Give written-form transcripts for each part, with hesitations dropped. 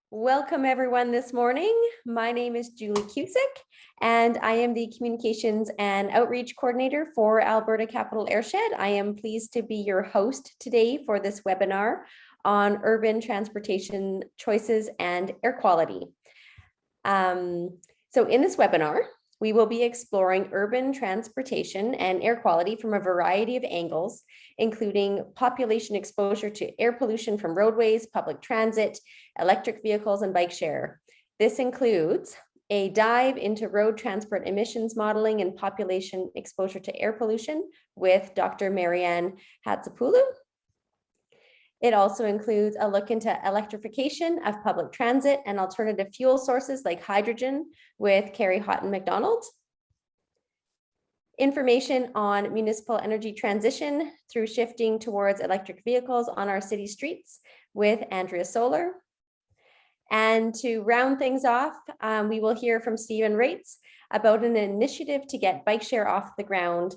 Welcome everyone this morning. My name is Julie Cusick and I am the Communications and Outreach Coordinator for Alberta Capital Airshed. I am pleased to be your host today for this webinar on urban transportation choices and air quality. So in this webinar, we will be exploring urban transportation and air quality from a variety of angles, including population exposure to air pollution from roadways, public transit, electric vehicles, and bike share. This includes a dive into road transport emissions modeling and population exposure to air pollution with Dr. Marianne Hatzopoulou. It also includes a look into electrification of public transit and alternative fuel sources like hydrogen with Carrie, Hotton-MacDonald. Information on municipal energy transition through shifting towards electric vehicles on our city streets with Andrea Solar. And to round things off, we will hear from Stephen Raitz about an initiative to get bike share off the ground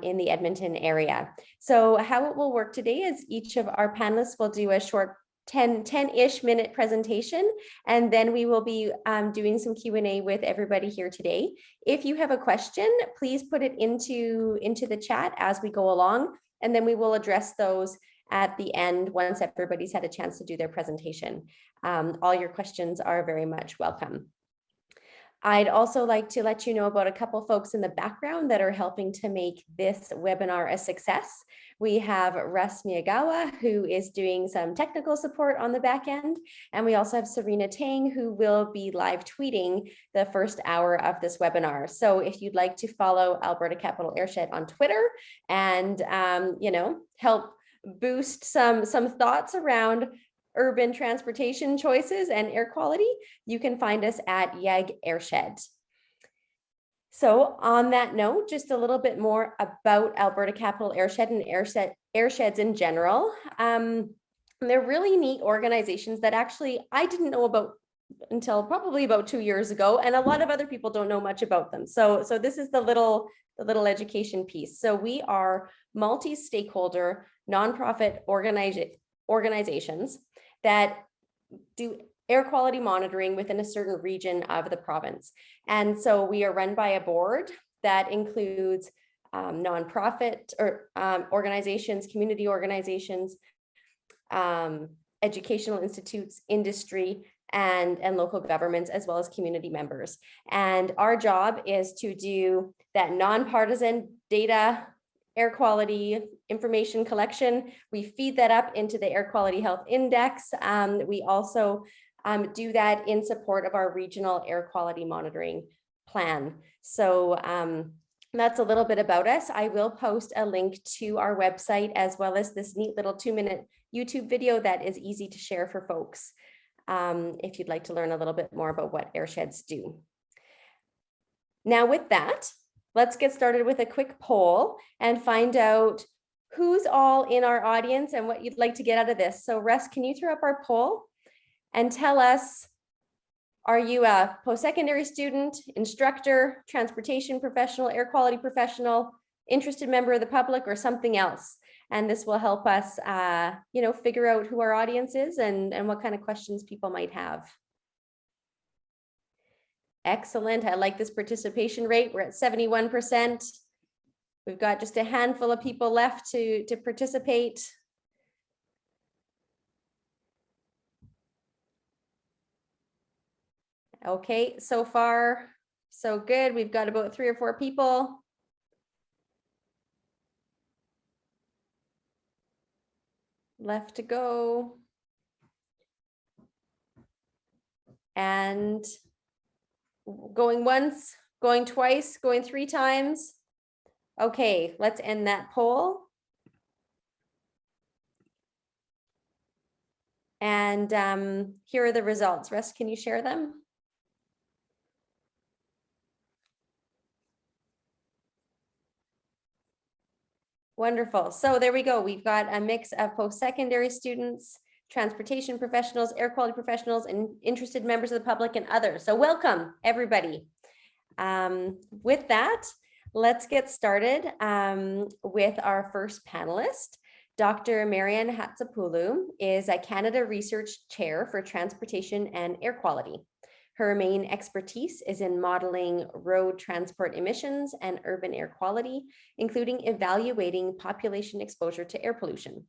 in the Edmonton area. So how it will work today is each of our panelists will do a short 10-ish minute presentation, and then we will be doing some Q&A with everybody here today. If you have a question, please put it into the chat as we go along, and then we will address those at the end once everybody's had a chance to do their presentation. All your questions are very much welcome. I'd also like to let you know about a couple folks in the background that are helping to make this webinar a success. We have Russ Miyagawa, who is doing some technical support on the back end. And we also have Serena Tang, who will be live tweeting the first hour of this webinar. So if you'd like to follow Alberta Capital Airshed on Twitter and help boost some thoughts around urban transportation choices and air quality, you can find us at YAG Airshed. So on that note, just a little bit more about Alberta Capital Airshed and airsheds in general. They're really neat organizations that actually I didn't know about until probably about 2 years ago, and a lot of other people don't know much about them. So this is the little education piece. So we are multi-stakeholder nonprofit organizations that do air quality monitoring within a certain region of the province. And so we are run by a board that includes nonprofit or organizations, community organizations, educational institutes, industry, and local governments, as well as community members. And our job is to do that nonpartisan data air quality information collection. We feed that up into the Air Quality Health Index. We also do that in support of our regional air quality monitoring plan. So that's a little bit about us. I will post a link to our website as well as this neat little 2-minute YouTube video that is easy to share for folks if you'd like to learn a little bit more about what airsheds do. Now with that, let's get started with a quick poll and find out who's all in our audience and what you'd like to get out of this. So Russ, can you throw up our poll and tell us, are you a post-secondary student, instructor, transportation professional, air quality professional, interested member of the public, or something else? And this will help us figure out who our audience is and what kind of questions people might have. Excellent. I like this participation rate. We're at 71%. We've got just a handful of people left to participate. Okay, so far, so good. We've got about 3 or 4 people. Left to go. And going once, going twice, going 3 times. Okay, let's end that poll. And here are the results. Russ, can you share them? Wonderful. So there we go. We've got a mix of post-secondary students, transportation professionals, air quality professionals, and interested members of the public and others. So welcome, everybody. With that, let's get started with our first panelist. Dr. Marianne Hatzopoulou is a Canada Research Chair for Transportation and Air Quality. Her main expertise is in modeling road transport emissions and urban air quality, including evaluating population exposure to air pollution.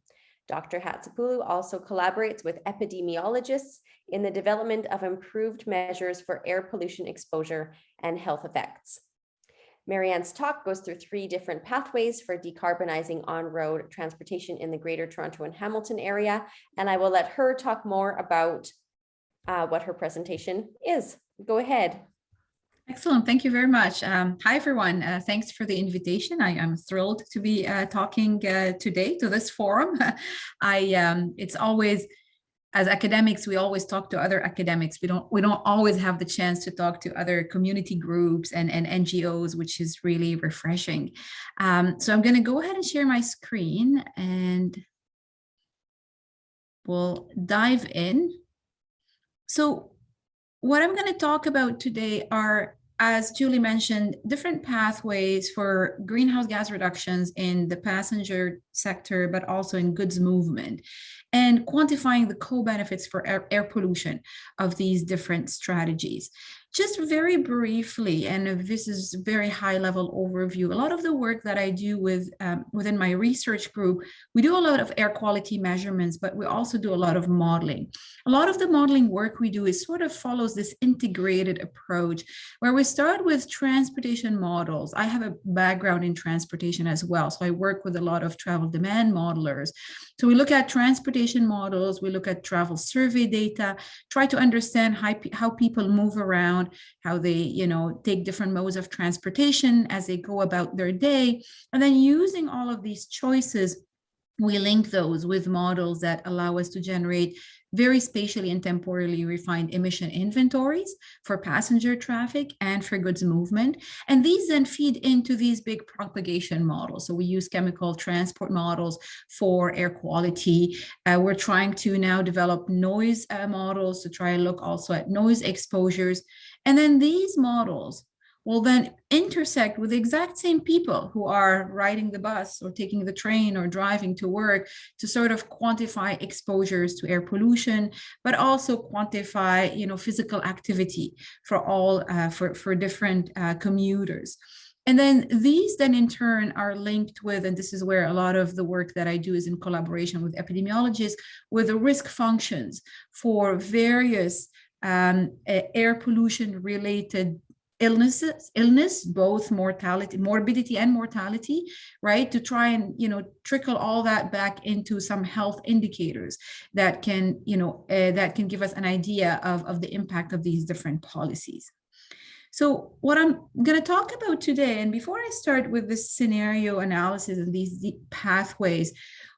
Dr. Hatzopoulou also collaborates with epidemiologists in the development of improved measures for air pollution exposure and health effects. Marianne's talk goes through 3 different pathways for decarbonizing on-road transportation in the Greater Toronto and Hamilton area, and I will let her talk more about what her presentation is. Go ahead. Excellent. Thank you very much. Hi, everyone. Thanks for the invitation. I am thrilled to be talking today to this forum. It's always, as academics, we always talk to other academics. We don't always have the chance to talk to other community groups and NGOs, which is really refreshing. So I'm going to go ahead and share my screen and we'll dive in. So what I'm going to talk about today are, as Julie mentioned, different pathways for greenhouse gas reductions in the passenger sector, but also in goods movement, and quantifying the co-benefits for air pollution of these different strategies. Just very briefly, and this is a very high-level overview, a lot of the work that I do within my research group, we do a lot of air quality measurements, but we also do a lot of modeling. A lot of the modeling work we do is sort of follows this integrated approach, where we start with transportation models. I have a background in transportation as well, so I work with a lot of travel demand modelers. So we look at transportation models, we look at travel survey data, try to understand how people move around, how they, take different modes of transportation as they go about their day. And then using all of these choices, we link those with models that allow us to generate very spatially and temporally refined emission inventories for passenger traffic and for goods movement. And these then feed into these big propagation models. So we use chemical transport models for air quality. We're trying to now develop noise models to try and look also at noise exposures. And then these models will then intersect with the exact same people who are riding the bus or taking the train or driving to work to sort of quantify exposures to air pollution, but also quantify, physical activity for all, for different commuters. And then these then in turn are linked with, and this is where a lot of the work that I do is in collaboration with epidemiologists, with the risk functions for various air pollution related illness, both morbidity and mortality, right? To try and, trickle all that back into some health indicators that can, that can give us an idea of the impact of these different policies. So what I'm going to talk about today, and before I start with this scenario analysis and these pathways,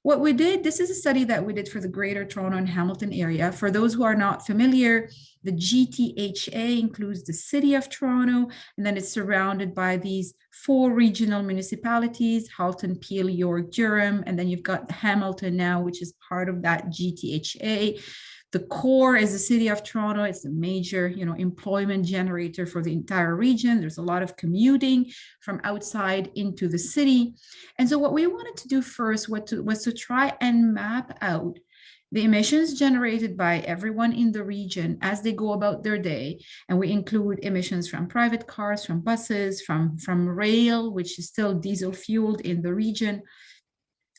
what we did, this is a study that we did for the Greater Toronto and Hamilton area. For those who are not familiar, the GTHA includes the City of Toronto, and then it's surrounded by these 4 regional municipalities, Halton, Peel, York, Durham, and then you've got Hamilton now, which is part of that GTHA. The core is the City of Toronto. It's a major, employment generator for the entire region. There's a lot of commuting from outside into the city. And so what we wanted to do first was to try and map out the emissions generated by everyone in the region as they go about their day. And we include emissions from private cars, from buses, from rail, which is still diesel fueled in the region,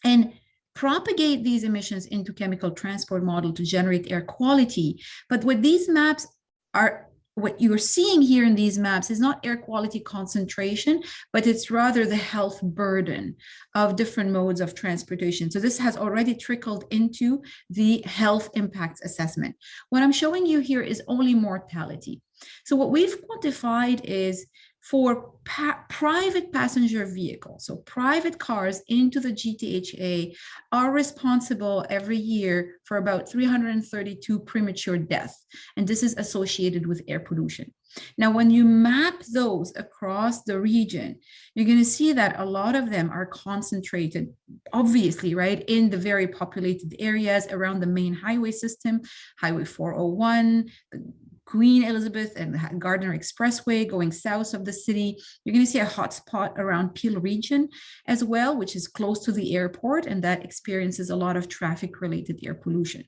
and propagate these emissions into chemical transport model to generate air quality. But what these maps are, what you're seeing here in these maps is not air quality concentration, but it's rather the health burden of different modes of transportation. So this has already trickled into the health impacts assessment. What I'm showing you here is only mortality. So what we've quantified is for private passenger vehicles, so private cars into the GTHA are responsible every year for about 332 premature deaths, and this is associated with air pollution. Now, when you map those across the region, you're going to see that a lot of them are concentrated, obviously, right, in the very populated areas around the main highway system, Highway 401, Queen Elizabeth and the Gardner Expressway going south of the city. You're going to see a hot spot around Peel region as well, which is close to the airport, and that experiences a lot of traffic-related air pollution.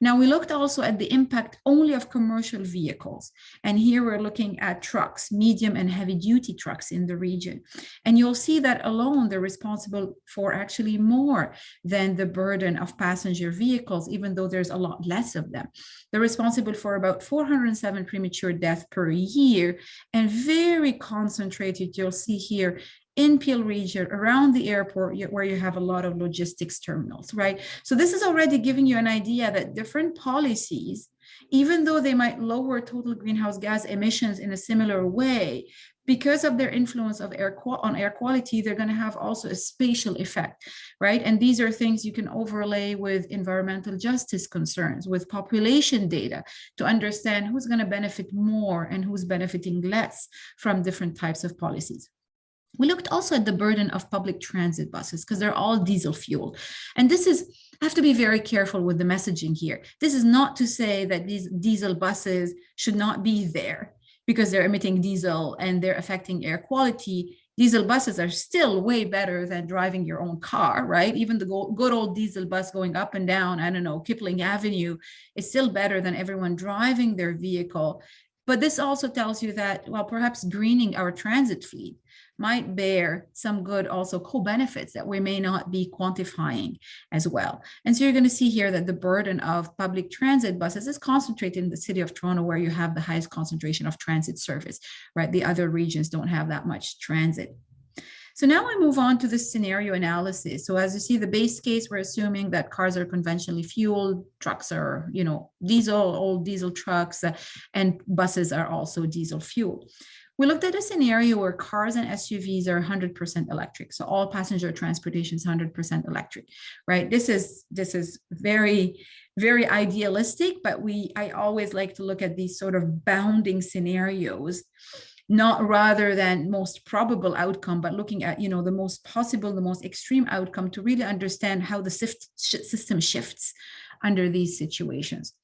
Now, we looked also at the impact only of commercial vehicles. And here we're looking at trucks, medium and heavy duty trucks in the region. And you'll see that alone, they're responsible for actually more than the burden of passenger vehicles, even though there's a lot less of them. They're responsible for about 407 premature deaths per year, and very concentrated, you'll see here, in Peel region, around the airport, where you have a lot of logistics terminals, right? So this is already giving you an idea that different policies, even though they might lower total greenhouse gas emissions in a similar way, because of their influence of on air quality, they're going to have also a spatial effect, right? And these are things you can overlay with environmental justice concerns, with population data, to understand who's going to benefit more and who's benefiting less from different types of policies. We looked also at the burden of public transit buses, because they're all diesel fueled. And this is, I have to be very careful with the messaging here. This is not to say that these diesel buses should not be there because they're emitting diesel and they're affecting air quality. Diesel buses are still way better than driving your own car, right? Even the good old diesel bus going up and down, I don't know, Kipling Avenue is still better than everyone driving their vehicle. But this also tells you that, well, perhaps greening our transit fleet might bear some good also co-benefits that we may not be quantifying as well. And so you're going to see here that the burden of public transit buses is concentrated in the city of Toronto, where you have the highest concentration of transit service, right? The other regions don't have that much transit. So now we move on to the scenario analysis. So as you see, the base case, we're assuming that cars are conventionally fueled, trucks are, diesel, old diesel trucks, and buses are also diesel fueled. We looked at a scenario where cars and SUVs are 100% electric. So all passenger transportation is 100% electric, right? This is very, very idealistic, but I always like to look at these sort of bounding scenarios, not rather than most probable outcome, but looking at, the most possible, the most extreme outcome, to really understand how the system shifts under these situations.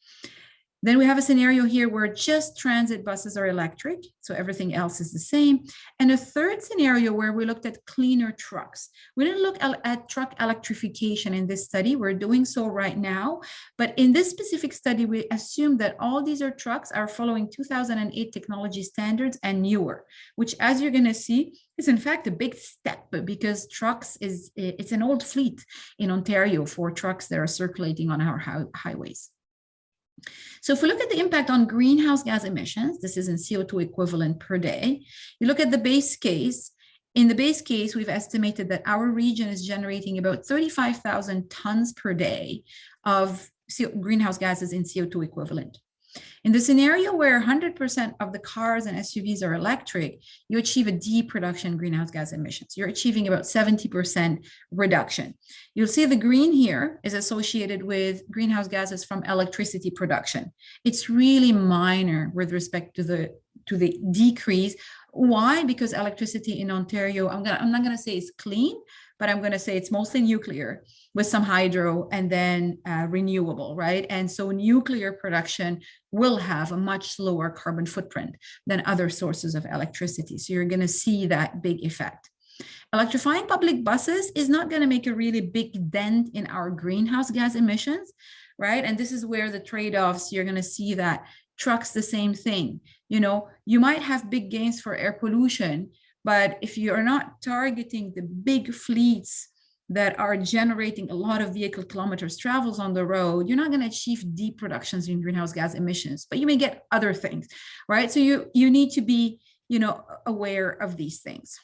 Then we have a scenario here where just transit buses are electric, so everything else is the same. And a third scenario where we looked at cleaner trucks. We didn't look at truck electrification in this study. We're doing so right now. But in this specific study, we assume that all these trucks are following 2008 technology standards and newer, which, as you're going to see, is in fact a big step, because it's an old fleet in Ontario for trucks that are circulating on our highways. So if we look at the impact on greenhouse gas emissions, this is in CO2 equivalent per day. You look at the base case. In the base case, we've estimated that our region is generating about 35,000 tons per day of greenhouse gases in CO2 equivalent. In the scenario where 100% of the cars and SUVs are electric, you achieve a deep reduction in greenhouse gas emissions. You're achieving about 70% reduction. You'll see the green here is associated with greenhouse gases from electricity production. It's really minor with respect to the decrease. Why? Because electricity in Ontario, I'm not going to say it's clean, but I'm going to say it's mostly nuclear with some hydro and then renewable, right? And so nuclear production will have a much lower carbon footprint than other sources of electricity. So you're going to see that big effect. Electrifying public buses is not going to make a really big dent in our greenhouse gas emissions, right? And this is where the trade-offs, you're going to see that trucks, the same thing. You might have big gains for air pollution, but if you are not targeting the big fleets that are generating a lot of vehicle kilometers travels on the road, you're not going to achieve deep reductions in greenhouse gas emissions, but you may get other things, right? So you need to be, aware of these things.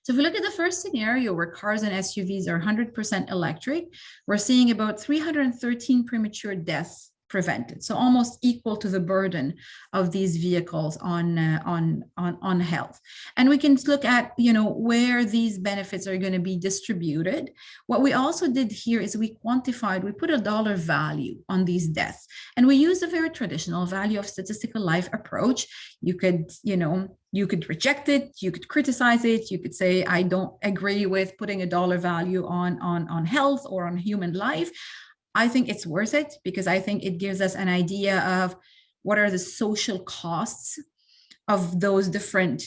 So if we look at the first scenario where cars and SUVs are 100% electric, we're seeing about 313 premature deaths prevented, so almost equal to the burden of these vehicles on health. And we can look at where these benefits are going to be distributed. What we also did here is we put a dollar value on these deaths, and we used a very traditional value of statistical life approach. You could reject it, you could criticize it, you could say, I don't agree with putting a dollar value on health or on human life. I think it's worth it because I think it gives us an idea of what are the social costs of those different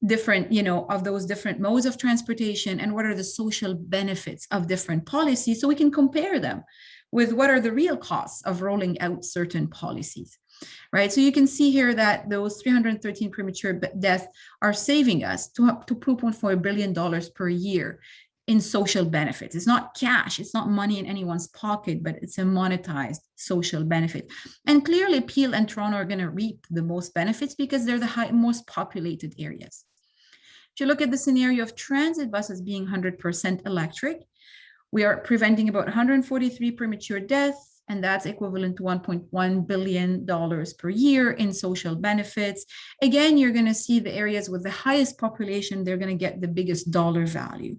of those different modes of transportation, and what are the social benefits of different policies, so we can compare them with what are the real costs of rolling out certain policies, right? So you can see here that those 313 premature deaths are saving us to up to $2.4 billion per year in social benefits. It's not cash, it's not money in anyone's pocket, but it's a monetized social benefit. And clearly Peel and Toronto are going to reap the most benefits because they're the most populated areas. If you look at the scenario of transit buses being 100% electric, we are preventing about 143 premature deaths, and that's equivalent to $1.1 billion per year in social benefits. Again, you're going to see the areas with the highest population, they're going to get the biggest dollar value.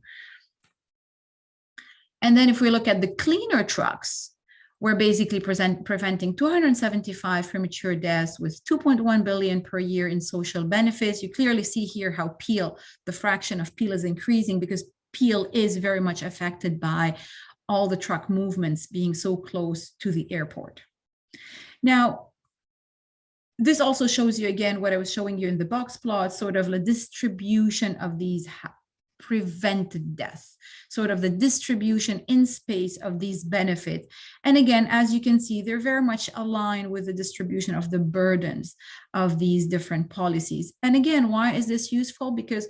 And then if we look at the cleaner trucks, we're basically preventing 275 premature deaths with $2.1 billion per year in social benefits. You clearly see here how Peel, the fraction of Peel is increasing because Peel is very much affected by all the truck movements being so close to the airport. Now, this also shows you again what I was showing you in the box plot, sort of the distribution of these prevented deaths, sort of the distribution in space of these benefits. And again, as you can see, they're very much aligned with the distribution of the burdens of these different policies. And again, why is this useful? Because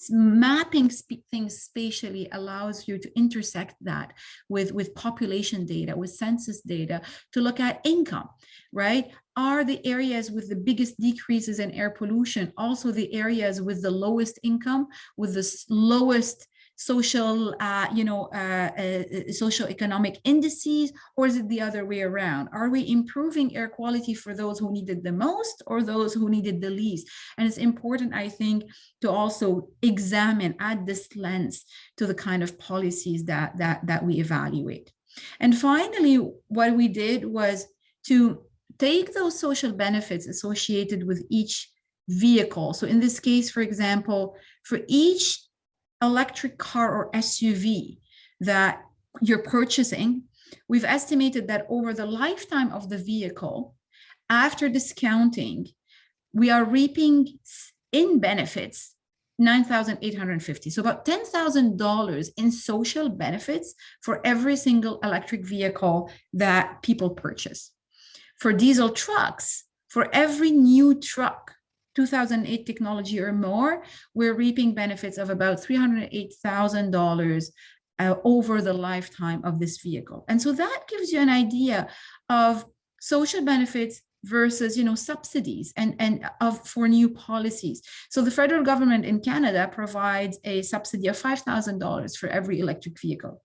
mapping things spatially allows you to intersect that with population data, with census data, to look at income, right? Are the areas with the biggest decreases in air pollution also the areas with the lowest income, with the lowest social, socioeconomic indices, or is it the other way around? Are we improving air quality for those who need it the most or those who need it the least? And it's important, I think, to also examine, add this lens to the kind of policies that we evaluate. And finally, what we did was to take those social benefits associated with each vehicle. So in this case, for example, for each electric car or SUV that you're purchasing, we've estimated that over the lifetime of the vehicle, after discounting, we are reaping in benefits $9,850. So about $10,000 in social benefits for every single electric vehicle that people purchase. For diesel trucks, for every new truck, 2008 technology or more, we're reaping benefits of about $308,000 over the lifetime of this vehicle. And so that gives you an idea of social benefits versus, subsidies and for new policies. So the federal government in Canada provides a subsidy of $5,000 for every electric vehicle.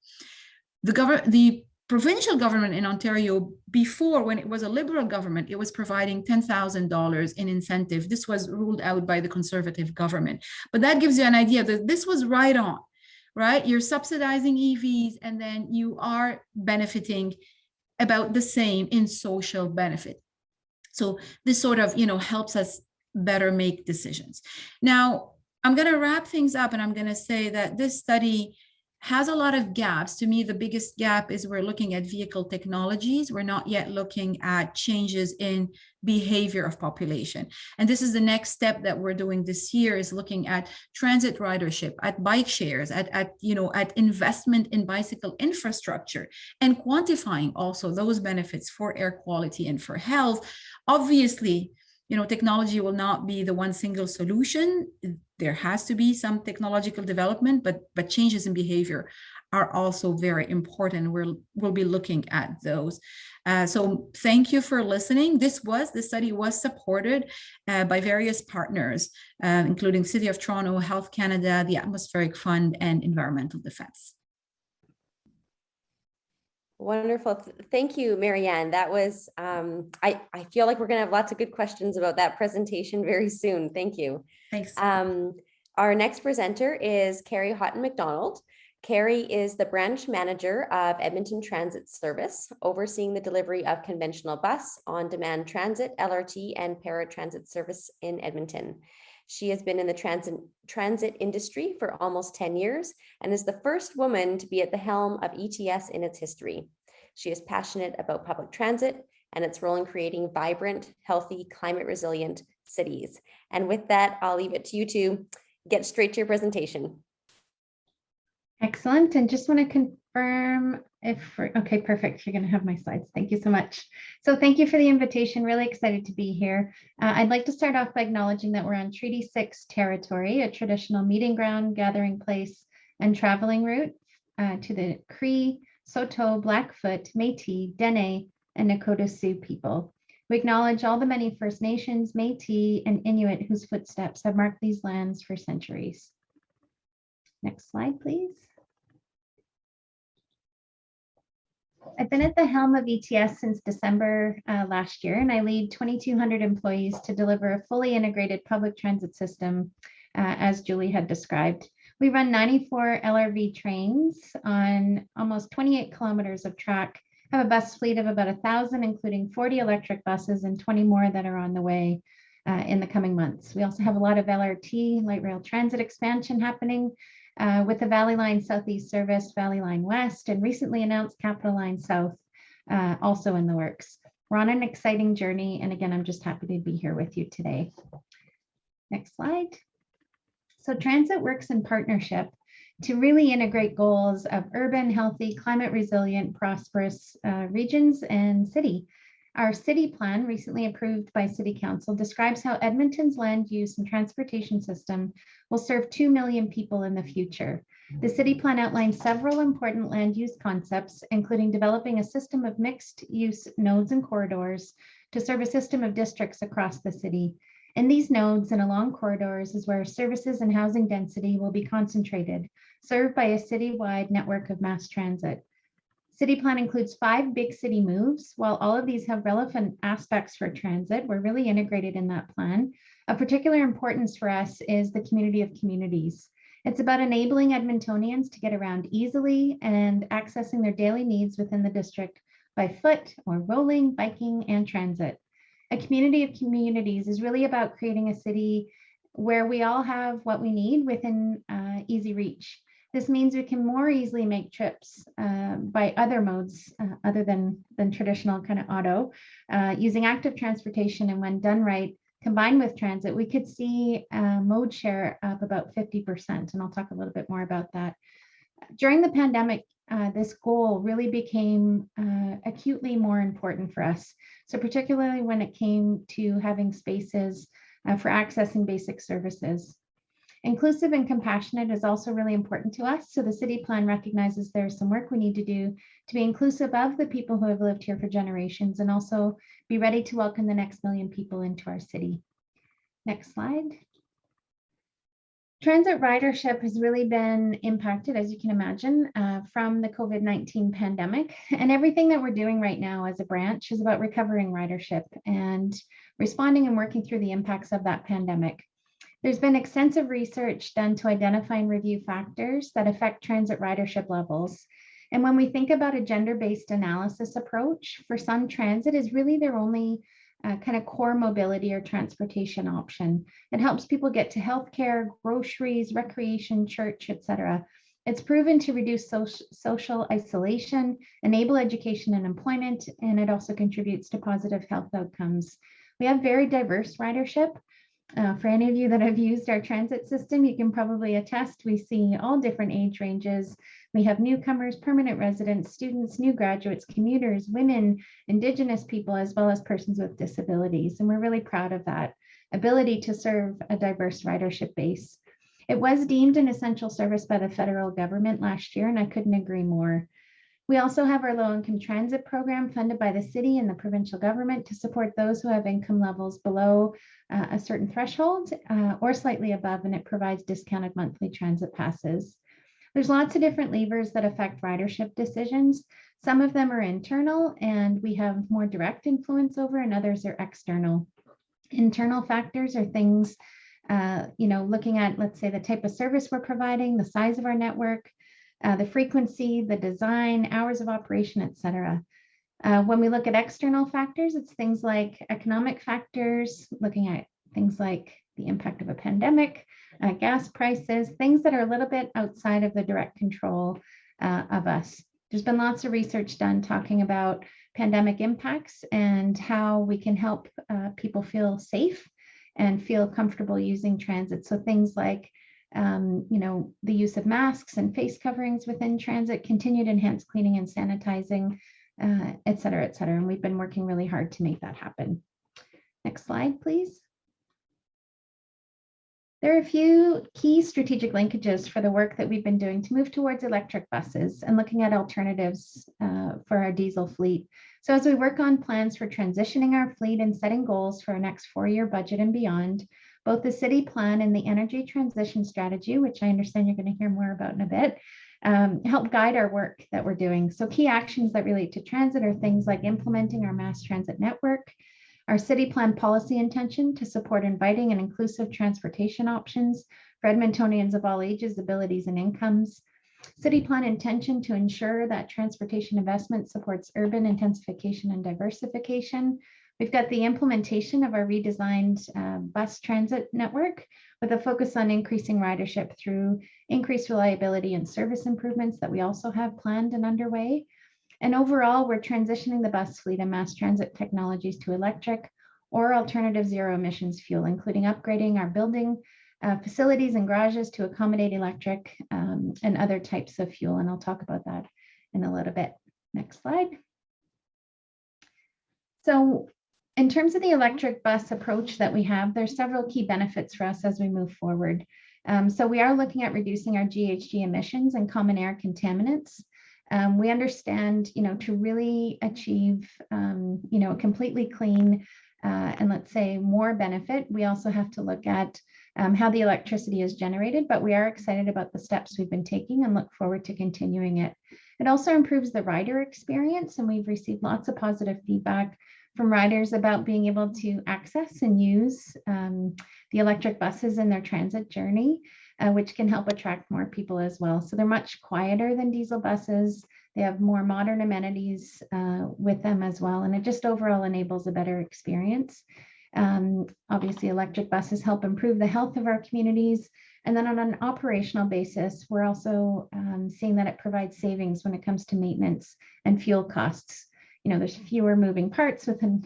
The provincial government in Ontario, before, when it was a Liberal government, it was providing $10,000 in incentive. This was ruled out by the Conservative government. But that gives you an idea that this was right on, right? You're subsidizing EVs, and then you are benefiting about the same in social benefit. So this sort of, helps us better make decisions. Now, I'm going to wrap things up, and I'm going to say that this study has a lot of gaps. To me, the biggest gap is we're looking at vehicle technologies. We're not yet looking at changes in behavior of population. And this is the next step that we're doing this year, is looking at transit ridership, at bike shares, at investment in bicycle infrastructure, and quantifying also those benefits for air quality and for health. Obviously, technology will not be the one single solution. There has to be some technological development, but changes in behavior are also very important. We'll be looking at those. So thank you for listening. The study was supported by various partners, including City of Toronto, Health Canada, the Atmospheric Fund, and Environmental Defense. Wonderful. Thank you, Marianne. That was, I feel like we're going to have lots of good questions about that presentation very soon. Thank you. Thanks. Our next presenter is Carrie Hotton-MacDonald. Carrie is the branch manager of Edmonton Transit Service, overseeing the delivery of conventional bus, on-demand transit, LRT, and paratransit service in Edmonton. She has been in the transit industry for almost 10 years and is the first woman to be at the helm of ETS in its history. She is passionate about public transit, and its role in creating vibrant, healthy, climate resilient cities. And with that, I'll leave it to you to get straight to your presentation. Excellent. And just want to confirm okay, perfect. You're going to have my slides. Thank you so much. So thank you for the invitation. Really excited to be here. I'd like to start off by acknowledging that we're on Treaty 6 territory, a traditional meeting ground, gathering place, and traveling route to the Cree, Saulteaux, Blackfoot, Métis, Dene, and Nakota Sioux people. We acknowledge all the many First Nations, Métis, and Inuit whose footsteps have marked these lands for centuries. Next slide, please. I've been at the helm of ETS since December last year, and I lead 2,200 employees to deliver a fully integrated public transit system, as Julie had described. We run 94 LRV trains on almost 28 kilometers of track, have a bus fleet of about 1,000, including 40 electric buses and 20 more that are on the way in the coming months. We also have a lot of LRT, light rail transit expansion happening, with the Valley Line Southeast service, Valley Line West, and recently announced Capital Line South, also in the works. We're on an exciting journey, and again, I'm just happy to be here with you today. Next slide. So transit works in partnership to really integrate goals of urban, healthy, climate resilient, prosperous regions and city. Our city plan, recently approved by City Council, describes how Edmonton's land use and transportation system will serve 2 million people in the future. The city plan outlines several important land use concepts, including developing a system of mixed use nodes and corridors to serve a system of districts across the city. In these nodes and along corridors is where services and housing density will be concentrated, served by a citywide network of mass transit. City plan includes 5 big city moves. While all of these have relevant aspects for transit, we're really integrated in that plan. Of particular importance for us is the community of communities. It's about enabling Edmontonians to get around easily and accessing their daily needs within the district by foot or rolling, biking, and transit. A community of communities is really about creating a city where we all have what we need within easy reach. This means we can more easily make trips by other modes other than traditional kind of auto, using active transportation, and when done right, combined with transit, we could see mode share up about 50%, and I'll talk a little bit more about that. During the pandemic, this goal really became acutely more important for us. So particularly when it came to having spaces for accessing basic services. Inclusive and compassionate is also really important to us. So the city plan recognizes there's some work we need to do to be inclusive of the people who have lived here for generations, and also be ready to welcome the next million people into our city. Next slide. Transit ridership has really been impacted, as you can imagine, from the COVID-19 pandemic. And everything that we're doing right now as a branch is about recovering ridership and responding and working through the impacts of that pandemic. There's been extensive research done to identify and review factors that affect transit ridership levels. And when we think about a gender-based analysis approach, for some, transit is really their only kind of core mobility or transportation option. It helps people get to healthcare, groceries, recreation, church, etc. It's proven to reduce social isolation, enable education and employment, and it also contributes to positive health outcomes. We have very diverse ridership. For any of you that have used our transit system, you can probably attest we see all different age ranges. We have newcomers, permanent residents, students, new graduates, commuters, women, Indigenous people, as well as persons with disabilities. And we're really proud of that ability to serve a diverse ridership base. It was deemed an essential service by the federal government last year, and I couldn't agree more. We also have our low-income transit program funded by the city and the provincial government to support those who have income levels below a certain threshold or slightly above, and it provides discounted monthly transit passes. There's lots of different levers that affect ridership decisions. Some of them are internal and we have more direct influence over, and others are external. Internal factors are things, looking at, let's say, the type of service we're providing, the size of our network, the frequency, the design, hours of operation, etc. When we look at external factors, it's things like economic factors, looking at things like the impact of a pandemic, gas prices, things that are a little bit outside of the direct control of us. There's been lots of research done talking about pandemic impacts and how we can help people feel safe and feel comfortable using transit. So things like, the use of masks and face coverings within transit, continued enhanced cleaning and sanitizing, et cetera, et cetera. And we've been working really hard to make that happen. Next slide, please. There are a few key strategic linkages for the work that we've been doing to move towards electric buses and looking at alternatives for our diesel fleet. So as we work on plans for transitioning our fleet and setting goals for our next 4-year budget and beyond, both the city plan and the energy transition strategy, which I understand you're going to hear more about in a bit, help guide our work that we're doing. So key actions that relate to transit are things like implementing our mass transit network, our city plan policy intention to support inviting and inclusive transportation options for Edmontonians of all ages, abilities, and incomes. City plan intention to ensure that transportation investment supports urban intensification and diversification. We've got the implementation of our redesigned bus transit network with a focus on increasing ridership through increased reliability and service improvements that we also have planned and underway. And overall, we're transitioning the bus fleet and mass transit technologies to electric or alternative zero emissions fuel, including upgrading our building facilities and garages to accommodate electric and other types of fuel. And I'll talk about that in a little bit. Next slide. So in terms of the electric bus approach that we have, there's several key benefits for us as we move forward. So we are looking at reducing our GHG emissions and common air contaminants. We understand, to really achieve, a completely clean and let's say more benefit, we also have to look at how the electricity is generated, but we are excited about the steps we've been taking and look forward to continuing it. It also improves the rider experience, and we've received lots of positive feedback from riders about being able to access and use the electric buses in their transit journey, which can help attract more people as well. So they're much quieter than diesel buses. They have more modern amenities with them as well, and it just overall enables a better experience. Obviously, electric buses help improve the health of our communities. And then on an operational basis, we're also seeing that it provides savings when it comes to maintenance and fuel costs. There's fewer moving parts with an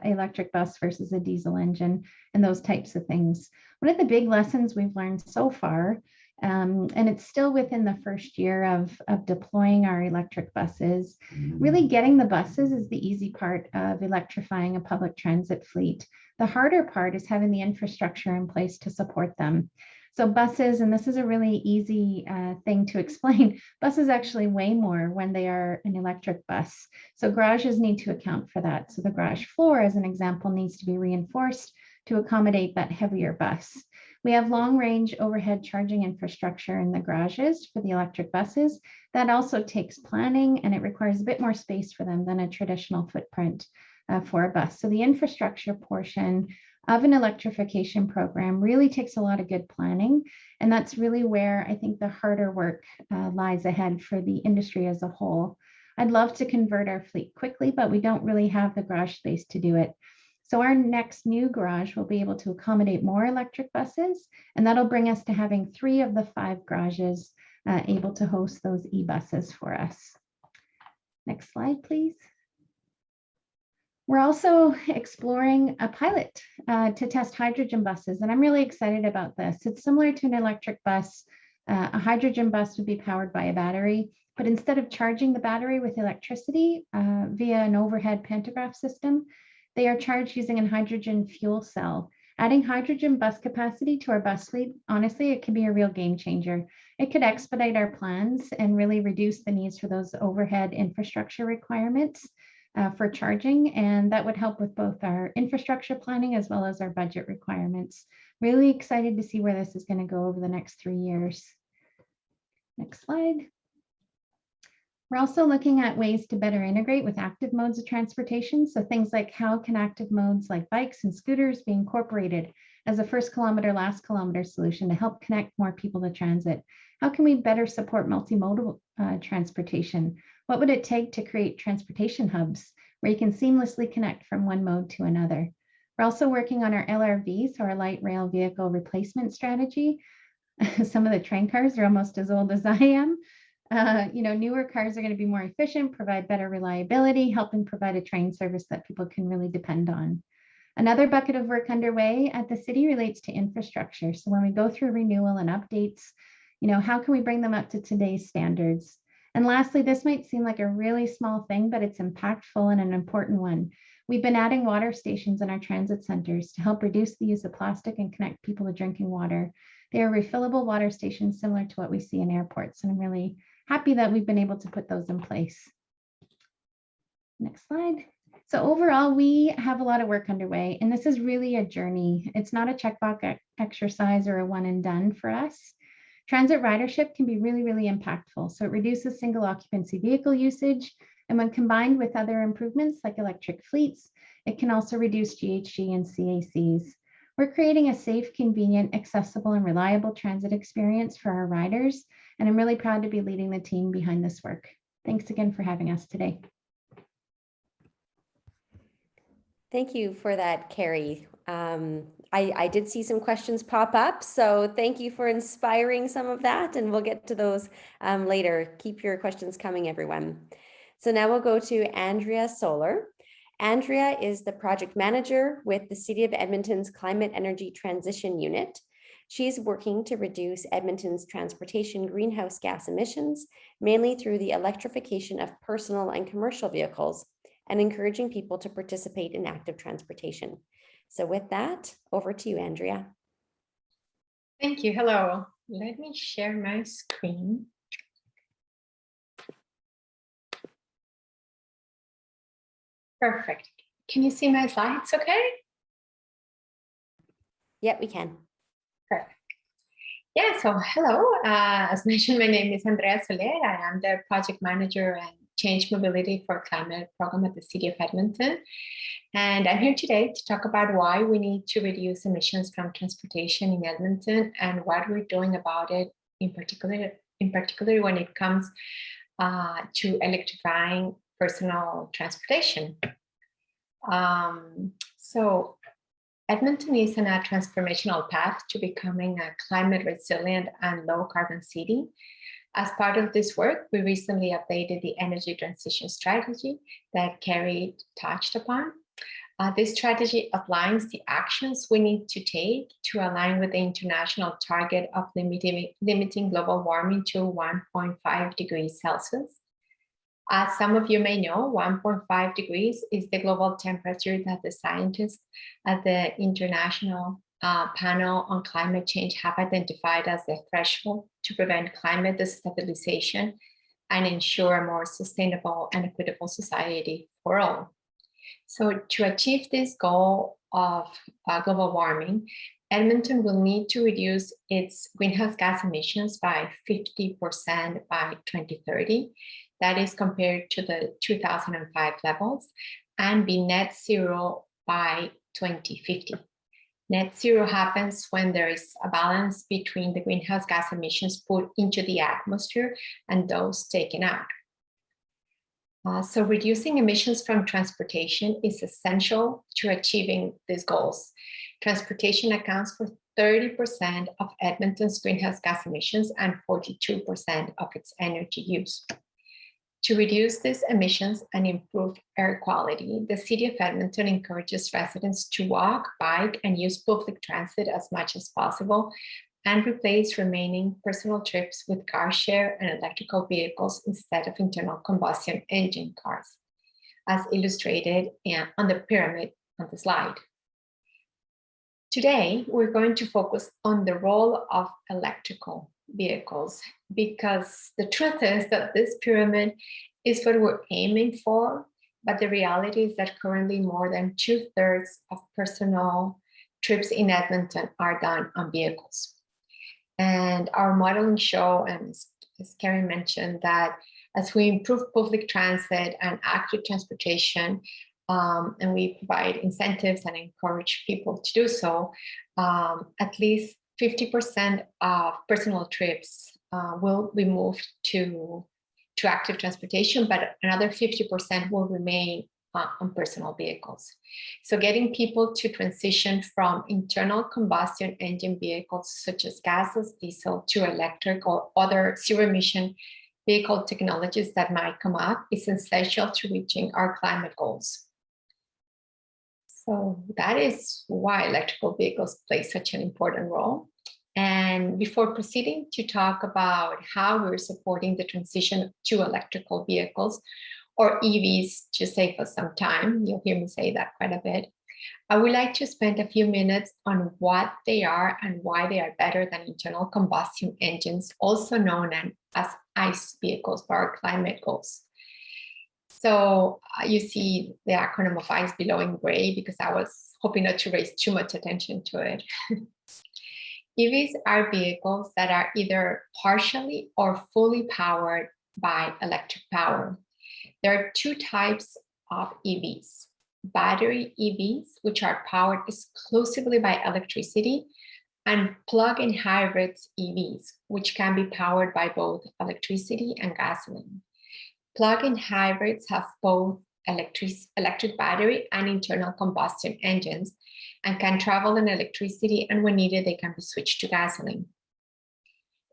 electric bus versus a diesel engine and those types of things. One of the big lessons we've learned so far, and it's still within the first year of deploying our electric buses, really getting the buses is the easy part of electrifying a public transit fleet. The harder part is having the infrastructure in place to support them. So buses, and this is a really easy thing to explain, buses actually weigh more when they are an electric bus. So garages need to account for that. So the garage floor, as an example, needs to be reinforced to accommodate that heavier bus. We have long-range overhead charging infrastructure in the garages for the electric buses. That also takes planning, and it requires a bit more space for them than a traditional footprint for a bus. So the infrastructure portion of an electrification program really takes a lot of good planning. And that's really where I think the harder work lies ahead for the industry as a whole. I'd love to convert our fleet quickly, but we don't really have the garage space to do it. So our next new garage will be able to accommodate more electric buses, and that'll bring us to having 3 of the 5 garages able to host those e-buses for us. Next slide, please. We're also exploring a pilot to test hydrogen buses, and I'm really excited about this. It's similar to an electric bus. A hydrogen bus would be powered by a battery, but instead of charging the battery with electricity via an overhead pantograph system, they are charged using a hydrogen fuel cell. Adding hydrogen bus capacity to our bus fleet, honestly, it can be a real game changer. It could expedite our plans and really reduce the needs for those overhead infrastructure requirements for charging, and that would help with both our infrastructure planning as well as our budget requirements. Really excited to see where this is going to go over the next 3 years. Next slide. We're also looking at ways to better integrate with active modes of transportation. So things like how can active modes like bikes and scooters be incorporated as a first kilometer, last kilometer solution to help connect more people to transit? How can we better support multimodal transportation? What would it take to create transportation hubs where you can seamlessly connect from one mode to another? We're also working on our LRV, so our light rail vehicle replacement strategy. Some of the train cars are almost as old as I am. Newer cars are going to be more efficient, provide better reliability, helping provide a train service that people can really depend on. Another bucket of work underway at the city relates to infrastructure. So when we go through renewal and updates, how can we bring them up to today's standards? And lastly, this might seem like a really small thing, but it's impactful and an important one. We've been adding water stations in our transit centers to help reduce the use of plastic and connect people to drinking water. They are refillable water stations similar to what we see in airports, and I'm really happy that we've been able to put those in place. Next slide. So overall, we have a lot of work underway, and this is really a journey. It's not a checkbox exercise or a one and done for us. Transit ridership can be really, really impactful. So it reduces single occupancy vehicle usage. And when combined with other improvements like electric fleets, it can also reduce GHG and CACs. We're creating a safe, convenient, accessible, and reliable transit experience for our riders. And I'm really proud to be leading the team behind this work. Thanks again for having us today. Thank you for that, Carrie. I did see some questions pop up, so thank you for inspiring some of that, and we'll get to those later. Keep your questions coming, everyone. So now we'll go to Andrea Solar. Andrea is the project manager with the City of Edmonton's Climate Energy Transition Unit. She's working to reduce Edmonton's transportation greenhouse gas emissions, mainly through the electrification of personal and commercial vehicles, and encouraging people to participate in active transportation. So with that, over to you, Andrea. Thank you. Hello. Let me share my screen. Perfect. Can you see my slides okay? Yep, we can. Perfect. Yeah, so hello. As mentioned, my name is Andrea Soler. I am the project manager and Change Mobility for Climate program at the City of Edmonton. And I'm here today to talk about why we need to reduce emissions from transportation in Edmonton and what we're doing about it, in particular when it comes to electrifying personal transportation. So Edmonton is on a transformational path to becoming a climate resilient and low carbon city. As part of this work, we recently updated the energy transition strategy that Carrie touched upon. This strategy outlines the actions we need to take to align with the international target of limiting global warming to 1.5 degrees Celsius. As some of you may know, 1.5 degrees is the global temperature that the scientists at the International Panel on Climate Change have identified as the threshold to prevent climate destabilization and ensure a more sustainable and equitable society for all. So to achieve this goal of global warming, Edmonton will need to reduce its greenhouse gas emissions by 50% by 2030. That is compared to the 2005 levels, and be net zero by 2050. Net zero happens when there is a balance between the greenhouse gas emissions put into the atmosphere and those taken out. So reducing emissions from transportation is essential to achieving these goals. Transportation accounts for 30% of Edmonton's greenhouse gas emissions and 42% of its energy use. To reduce these emissions and improve air quality, the City of Edmonton encourages residents to walk, bike, and use public transit as much as possible, and replace remaining personal trips with car share and electrical vehicles instead of internal combustion engine cars, as illustrated on the pyramid on the slide. Today, we're going to focus on the role of electrical vehicles, because the truth is that this pyramid is what we're aiming for, but the reality is that currently more than 2/3 of personal trips in Edmonton are done on vehicles. And our modeling show, and as Carrie mentioned, that as we improve public transit and active transportation, and we provide incentives and encourage people to do so, at least 50% of personal trips will be moved to active transportation, but another 50% will remain on personal vehicles. So getting people to transition from internal combustion engine vehicles such as gases, diesel, to electric or other zero emission vehicle technologies that might come up is essential to reaching our climate goals. So that is why electrical vehicles play such an important role. And before proceeding to talk about how we're supporting the transition to electrical vehicles, or EVs, to save us some time, you'll hear me say that quite a bit, I would like to spend a few minutes on what they are and why they are better than internal combustion engines, also known as ICE vehicles for our climate goals. So you see the acronym of ICE below in gray because I was hoping not to raise too much attention to it. EVs are vehicles that are either partially or fully powered by electric power. There are two types of EVs: battery EVs, which are powered exclusively by electricity, and plug-in hybrids EVs, which can be powered by both electricity and gasoline. Plug-in hybrids have both electric battery and internal combustion engines and can travel on electricity, and when needed, they can be switched to gasoline.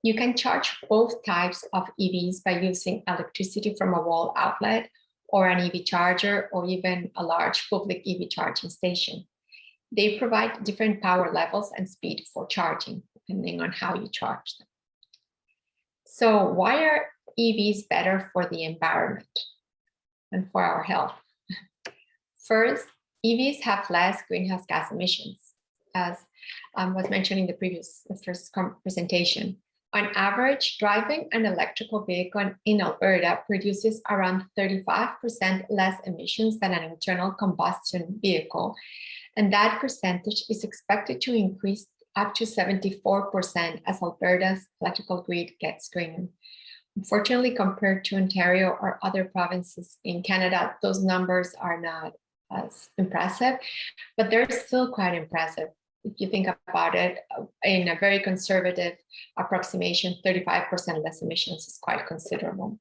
You can charge both types of EVs by using electricity from a wall outlet or an EV charger, or even a large public EV charging station. They provide different power levels and speed for charging, depending on how you charge them. So why are EVs better for the environment and for our health? First, EVs have less greenhouse gas emissions, as was mentioned in the first presentation. On average, driving an electrical vehicle in Alberta produces around 35% less emissions than an internal combustion vehicle, and that percentage is expected to increase up to 74% as Alberta's electrical grid gets greener. Unfortunately, compared to Ontario or other provinces in Canada, those numbers are not as impressive, but they're still quite impressive. If you think about it, in a very conservative approximation, 35% less emissions is quite considerable.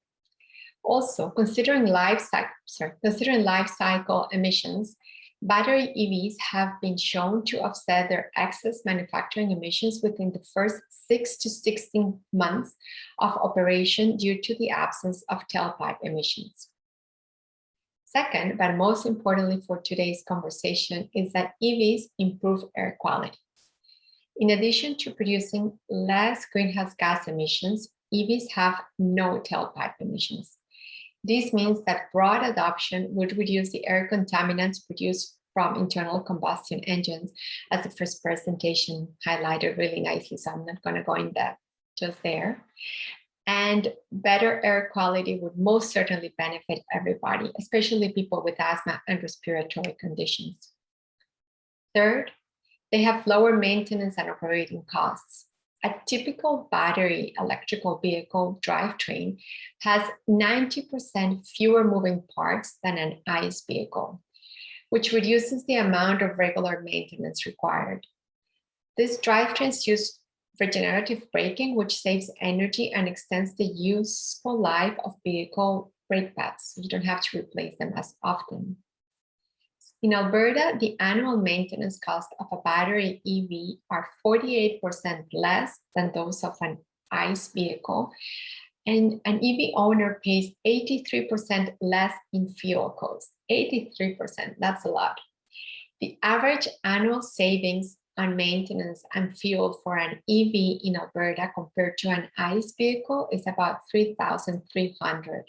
Also, considering life cycle emissions, battery EVs have been shown to offset their excess manufacturing emissions within the first 6 to 16 months of operation due to the absence of tailpipe emissions. Second, but most importantly for today's conversation, is that EVs improve air quality. In addition to producing less greenhouse gas emissions, EVs have no tailpipe emissions. This means that broad adoption would reduce the air contaminants produced from internal combustion engines, as the first presentation highlighted really nicely, so I'm not going to go in depth just there. And better air quality would most certainly benefit everybody, especially people with asthma and respiratory conditions. Third, they have lower maintenance and operating costs. A typical battery electrical vehicle drivetrain has 90% fewer moving parts than an ICE vehicle, which reduces the amount of regular maintenance required. These drivetrains use regenerative braking, which saves energy and extends the useful life of vehicle brake pads, so you don't have to replace them as often. In Alberta, the annual maintenance cost of a battery EV are 48% less than those of an ICE vehicle, and an EV owner pays 83% less in fuel costs. 83%, that's a lot. The average annual savings on maintenance and fuel for an EV in Alberta compared to an ICE vehicle is about $3,300.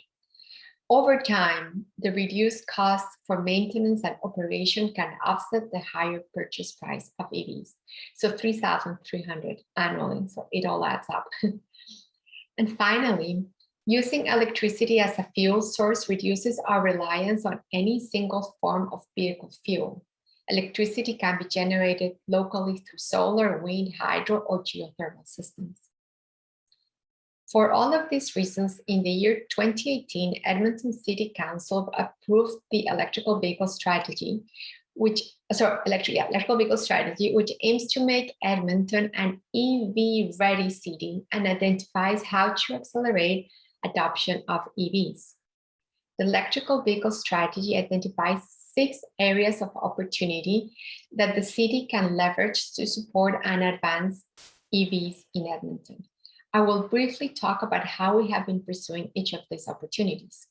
Over time, the reduced costs for maintenance and operation can offset the higher purchase price of EVs. So $3,300 annually, so it all adds up. And finally, using electricity as a fuel source reduces our reliance on any single form of vehicle fuel. Electricity can be generated locally through solar, wind, hydro, or geothermal systems. For all of these reasons, in the year 2018, Edmonton City Council approved the electrical vehicle strategy, which aims to make Edmonton an EV-ready city and identifies how to accelerate adoption of EVs. The electrical vehicle strategy identifies 6 areas of opportunity that the city can leverage to support and advance EVs in Edmonton. I will briefly talk about how we have been pursuing each of these opportunities.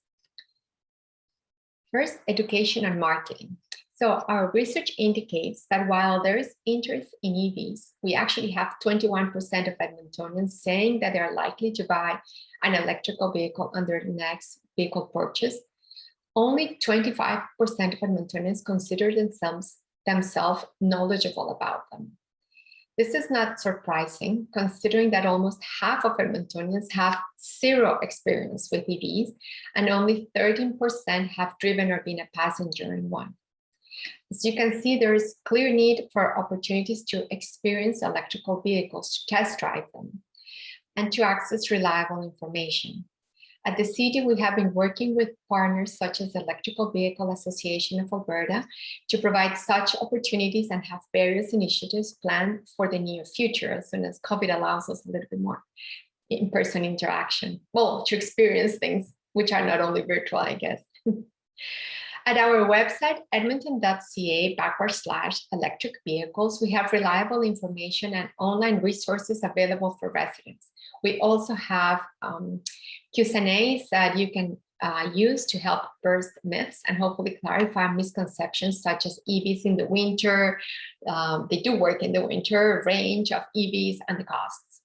First, education and marketing. So our research indicates that while there is interest in EVs, we actually have 21% of Edmontonians saying that they are likely to buy an electrical vehicle on their next vehicle purchase. Only 25% of Edmontonians consider themselves knowledgeable about them. This is not surprising, considering that almost half of Edmontonians have zero experience with EVs, and only 13% have driven or been a passenger in one. As you can see, there is clear need for opportunities to experience electrical vehicles, to test drive them, and to access reliable information. At the city, we have been working with partners such as the Electrical Vehicle Association of Alberta to provide such opportunities and have various initiatives planned for the near future as soon as COVID allows us a little bit more in-person interaction. Well, to experience things which are not only virtual, I guess. At our website, edmonton.ca/electric vehicles, we have reliable information and online resources available for residents. We also have Q&As that you can use to help burst myths and hopefully clarify misconceptions such as EVs in the winter, they do work in the winter, range of EVs and the costs.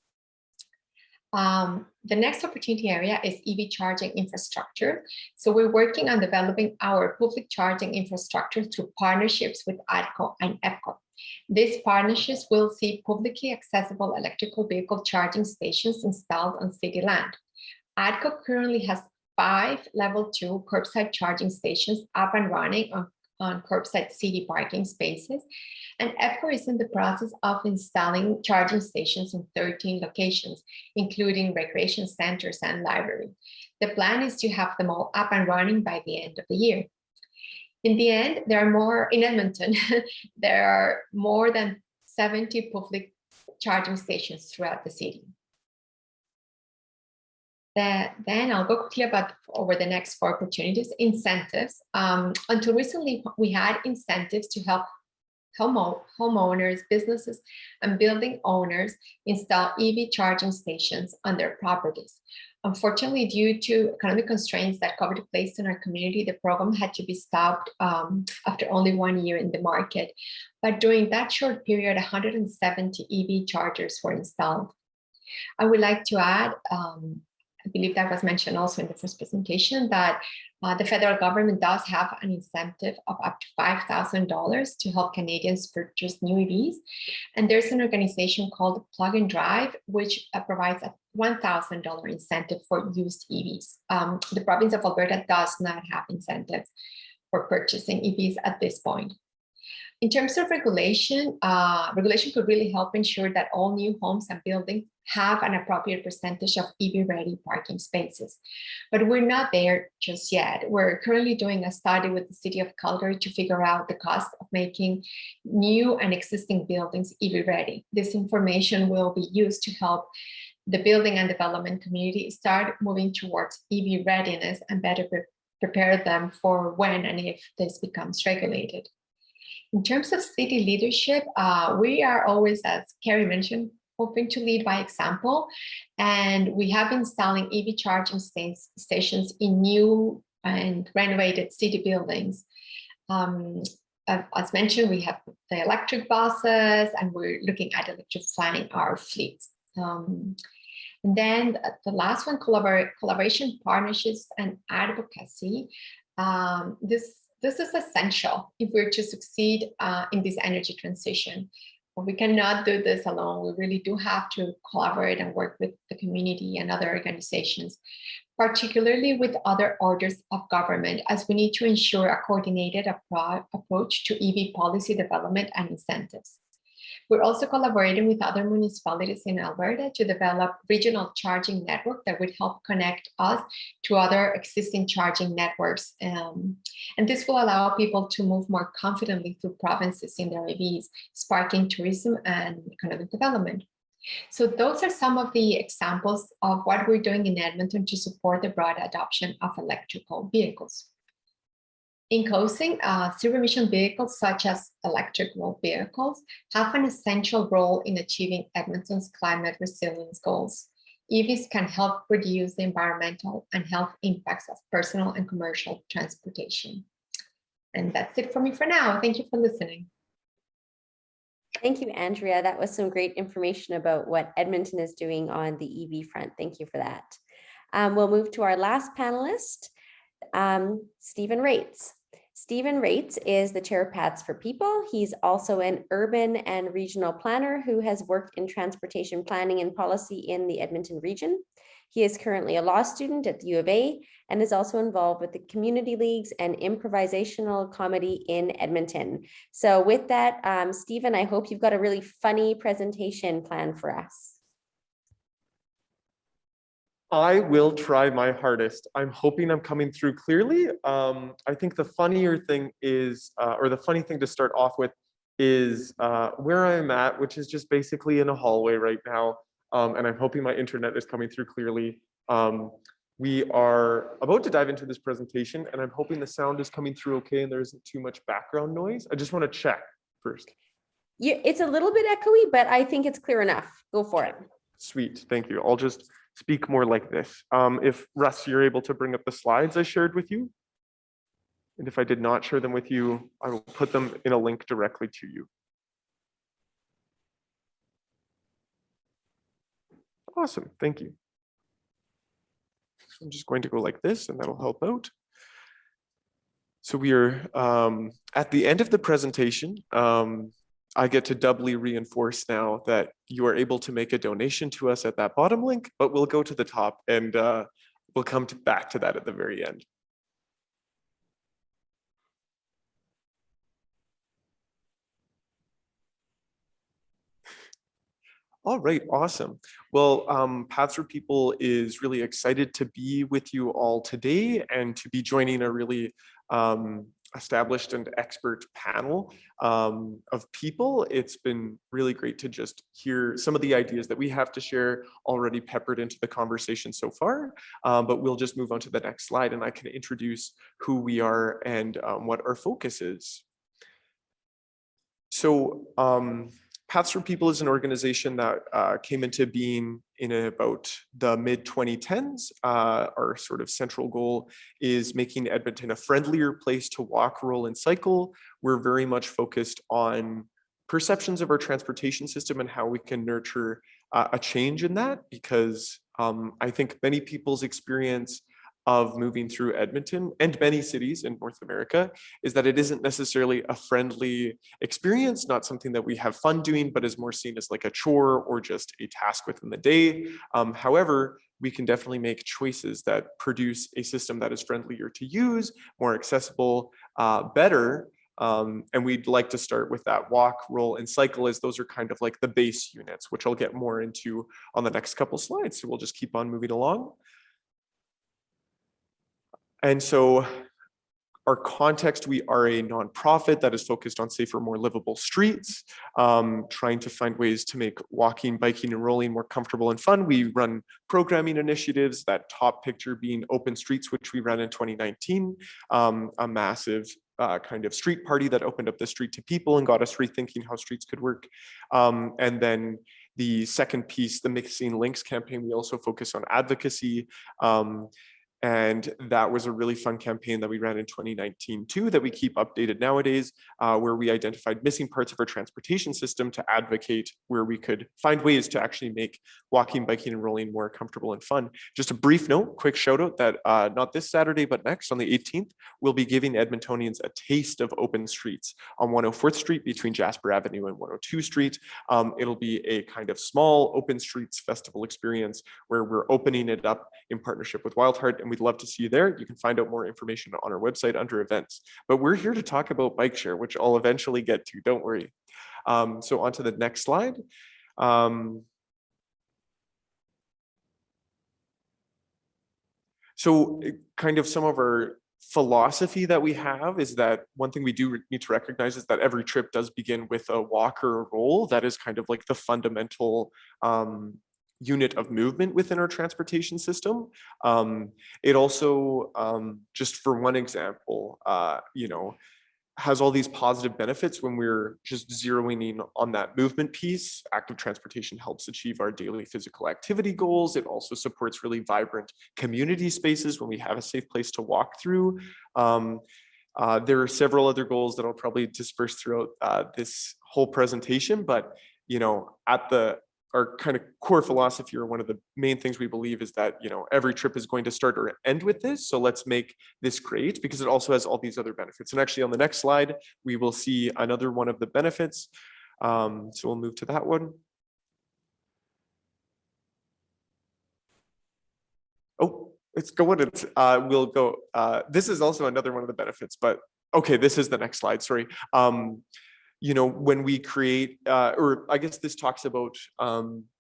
The next opportunity area is EV charging infrastructure. So we're working on developing our public charging infrastructure through partnerships with ADCO and EPCO. These partnerships will see publicly accessible electrical vehicle charging stations installed on city land. ADCO currently has 5 level 2 curbside charging stations up and running on curbside city parking spaces. And EPCO is in the process of installing charging stations in 13 locations, including recreation centers and library. The plan is to have them all up and running by the end of the year. In the end, there are more in Edmonton. There are more than 70 public charging stations throughout the city. Then I'll go quickly over the next 4 opportunities. Incentives. Until recently, we had incentives to help homeowners, businesses, and building owners install EV charging stations on their properties. Unfortunately, due to economic constraints that COVID placed in our community, the program had to be stopped after only 1 year in the market. But during that short period, 170 EV chargers were installed. I would like to add, I believe that was mentioned also in the first presentation, that the federal government does have an incentive of up to $5,000 to help Canadians purchase new EVs. And there's an organization called Plug and Drive, which provides a $1,000 incentive for used EVs. The province of Alberta does not have incentives for purchasing EVs at this point. In terms of regulation, regulation could really help ensure that all new homes and buildings have an appropriate percentage of EV-ready parking spaces. But we're not there just yet. We're currently doing a study with the City of Calgary to figure out the cost of making new and existing buildings EV-ready. This information will be used to help the building and development community start moving towards EV readiness and better prepare them for when and if this becomes regulated. In terms of city leadership, we are always, as Carrie mentioned, hoping to lead by example. And we have been installing EV charging stations in new and renovated city buildings. As mentioned, we have the electric buses, and we're looking at electrifying our fleets. And then the last one, collaboration, partnerships, and advocacy. This is essential if we're to succeed in this energy transition. But we cannot do this alone. We really do have to collaborate and work with the community and other organizations, particularly with other orders of government, as we need to ensure a coordinated approach to EV policy development and incentives. We're also collaborating with other municipalities in Alberta to develop regional charging network that would help connect us to other existing charging networks. And this will allow people to move more confidently through provinces in their EVs, sparking tourism and economic development. So those are some of the examples of what we're doing in Edmonton to support the broad adoption of electrical vehicles. In closing, zero-emission vehicles such as electrical vehicles have an essential role in achieving Edmonton's climate resilience goals. EVs can help reduce the environmental and health impacts of personal and commercial transportation. And that's it for me for now. Thank you for listening. Thank you, Andrea. That was some great information about what Edmonton is doing on the EV front. Thank you for that. We'll move to our last panelist, Stephen Raitz. Stephen Raitz is the chair of Paths for People. He's also an urban and regional planner who has worked in transportation planning and policy in the Edmonton region. He is currently a law student at the U of A and is also involved with the community leagues and improvisational comedy in Edmonton. So with that, Stephen, I hope you've got a really funny presentation planned for us. I will try my hardest. I'm hoping I'm coming through clearly. I think the funnier thing is, or the funny thing to start off with is where I'm at, which is just basically in a hallway right now. And I'm hoping my internet is coming through clearly. We are about to dive into this presentation and I'm hoping the sound is coming through okay and there isn't too much background noise. I just want to check first. Yeah, it's a little bit echoey, but I think it's clear enough. Go for it. Sweet, thank you. I'll just speak more like this. If Russ, you're able to bring up the slides I shared with you. And if I did not share them with you, I will put them in a link directly to you. Awesome, thank you. I'm just going to go like this and that'll help out. So we are at the end of the presentation. I get to doubly reinforce now that you are able to make a donation to us at that bottom link, but we'll go to the top and we'll come back to that at the very end. All right, awesome. Well, Paths for People is really excited to be with you all today and to be joining a really established and expert panel of people. It's been really great to just hear some of the ideas that we have to share already peppered into the conversation so far, but we'll just move on to the next slide and I can introduce who we are and what our focus is. So Paths for People is an organization that came into being in about the mid-2010s. Our sort of central goal is making Edmonton a friendlier place to walk, roll, and cycle. We're very much focused on perceptions of our transportation system and how we can nurture a change in that, because I think many people's experience of moving through Edmonton and many cities in North America is that it isn't necessarily a friendly experience, not something that we have fun doing, but is more seen as like a chore or just a task within the day. However, we can definitely make choices that produce a system that is friendlier to use, more accessible, better. And we'd like to start with that walk, roll, and cycle, as those are kind of like the base units, which I'll get more into on the next couple slides. So we'll just keep on moving along. And so our context, we are a nonprofit that is focused on safer, more livable streets, trying to find ways to make walking, biking, and rolling more comfortable and fun. We run programming initiatives, that top picture being Open Streets, which we ran in 2019, a massive kind of street party that opened up the street to people and got us rethinking how streets could work. And then the second piece, the Mixing Links campaign, we also focus on advocacy. And that was a really fun campaign that we ran in 2019 too, that we keep updated nowadays, where we identified missing parts of our transportation system to advocate where we could find ways to actually make walking, biking, and rolling more comfortable and fun. Just a brief note, quick shout out that not this Saturday, but next on the 18th, we'll be giving Edmontonians a taste of open streets on 104th Street between Jasper Avenue and 102 Street. It'll be a kind of small open streets festival experience where we're opening it up in partnership with Wild Heart, and we'd love to see you there. You can find out more information on our website under events. But we're here to talk about bike share, which I'll eventually get to, don't worry. So on to the next slide. So kind of some of our philosophy that we have is that one thing we do need to recognize is that every trip does begin with a walk or a roll. That is kind of like the fundamental unit of movement within our transportation system. It also, just for one example, you know, has all these positive benefits when we're just zeroing in on that movement piece. Active transportation helps achieve our daily physical activity goals. It also supports really vibrant community spaces when we have a safe place to walk through. There are several other goals that I'll probably disperse throughout this whole presentation, but at our kind of core philosophy, or one of the main things we believe, is that every trip is going to start or end with this. So let's make this great, because it also has all these other benefits. And actually on the next slide, we will see another one of the benefits. So we'll move to that one. Oh, it's going. We'll go. This is also another one of the benefits, but okay, this is the next slide. Sorry. When we create, or I guess this talks about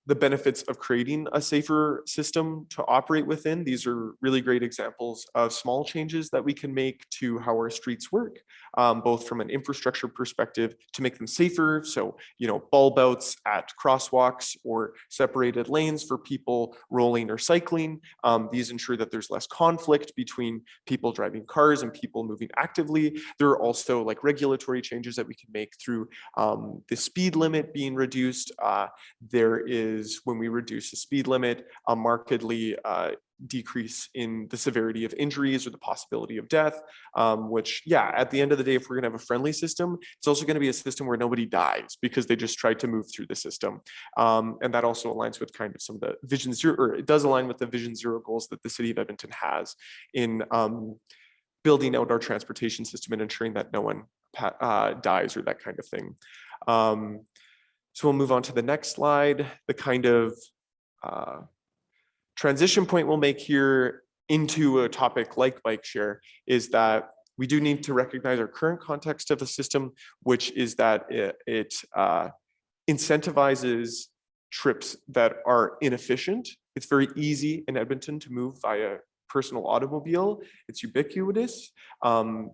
the benefits of creating a safer system to operate within. These are really great examples of small changes that we can make to how our streets work, both from an infrastructure perspective to make them safer. So, bulb outs at crosswalks or separated lanes for people rolling or cycling. These ensure that there's less conflict between people driving cars and people moving actively. There are also like regulatory changes that we can make through the speed limit being reduced. There is, when we reduce the speed limit, a markedly decrease in the severity of injuries or the possibility of death, which, yeah, at the end of the day, if we're gonna have a friendly system, it's also gonna be a system where nobody dies because they just tried to move through the system. And that also aligns with kind of some of the Vision Zero, or it does align with the Vision Zero goals that the city of Edmonton has in building out our transportation system and ensuring that no one dies or that kind of thing. So we'll move on to the next slide. The kind of transition point we'll make here into a topic like bike share is that we do need to recognize our current context of the system, which is that it incentivizes trips that are inefficient. It's very easy in Edmonton to move via personal automobile. It's ubiquitous.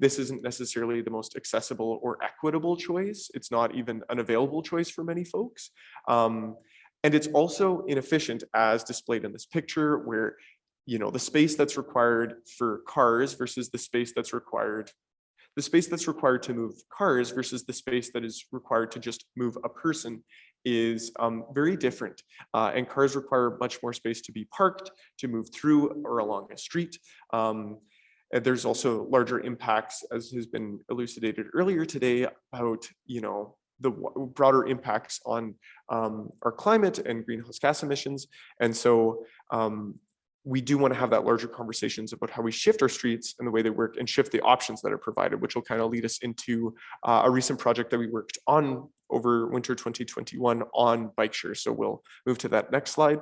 This isn't necessarily the most accessible or equitable choice. It's not even an available choice for many folks. And it's also inefficient, as displayed in this picture, where the space that's required for cars versus the space that's required to move cars versus the space that is required to just move a person is very different. And cars require much more space to be parked, to move through or along a street. And there's also larger impacts, as has been elucidated earlier today, about the broader impacts on our climate and greenhouse gas emissions. And so we do want to have that larger conversations about how we shift our streets and the way they work, and shift the options that are provided, which will kind of lead us into a recent project that we worked on over winter 2021 on bike share. So we'll move to that next slide.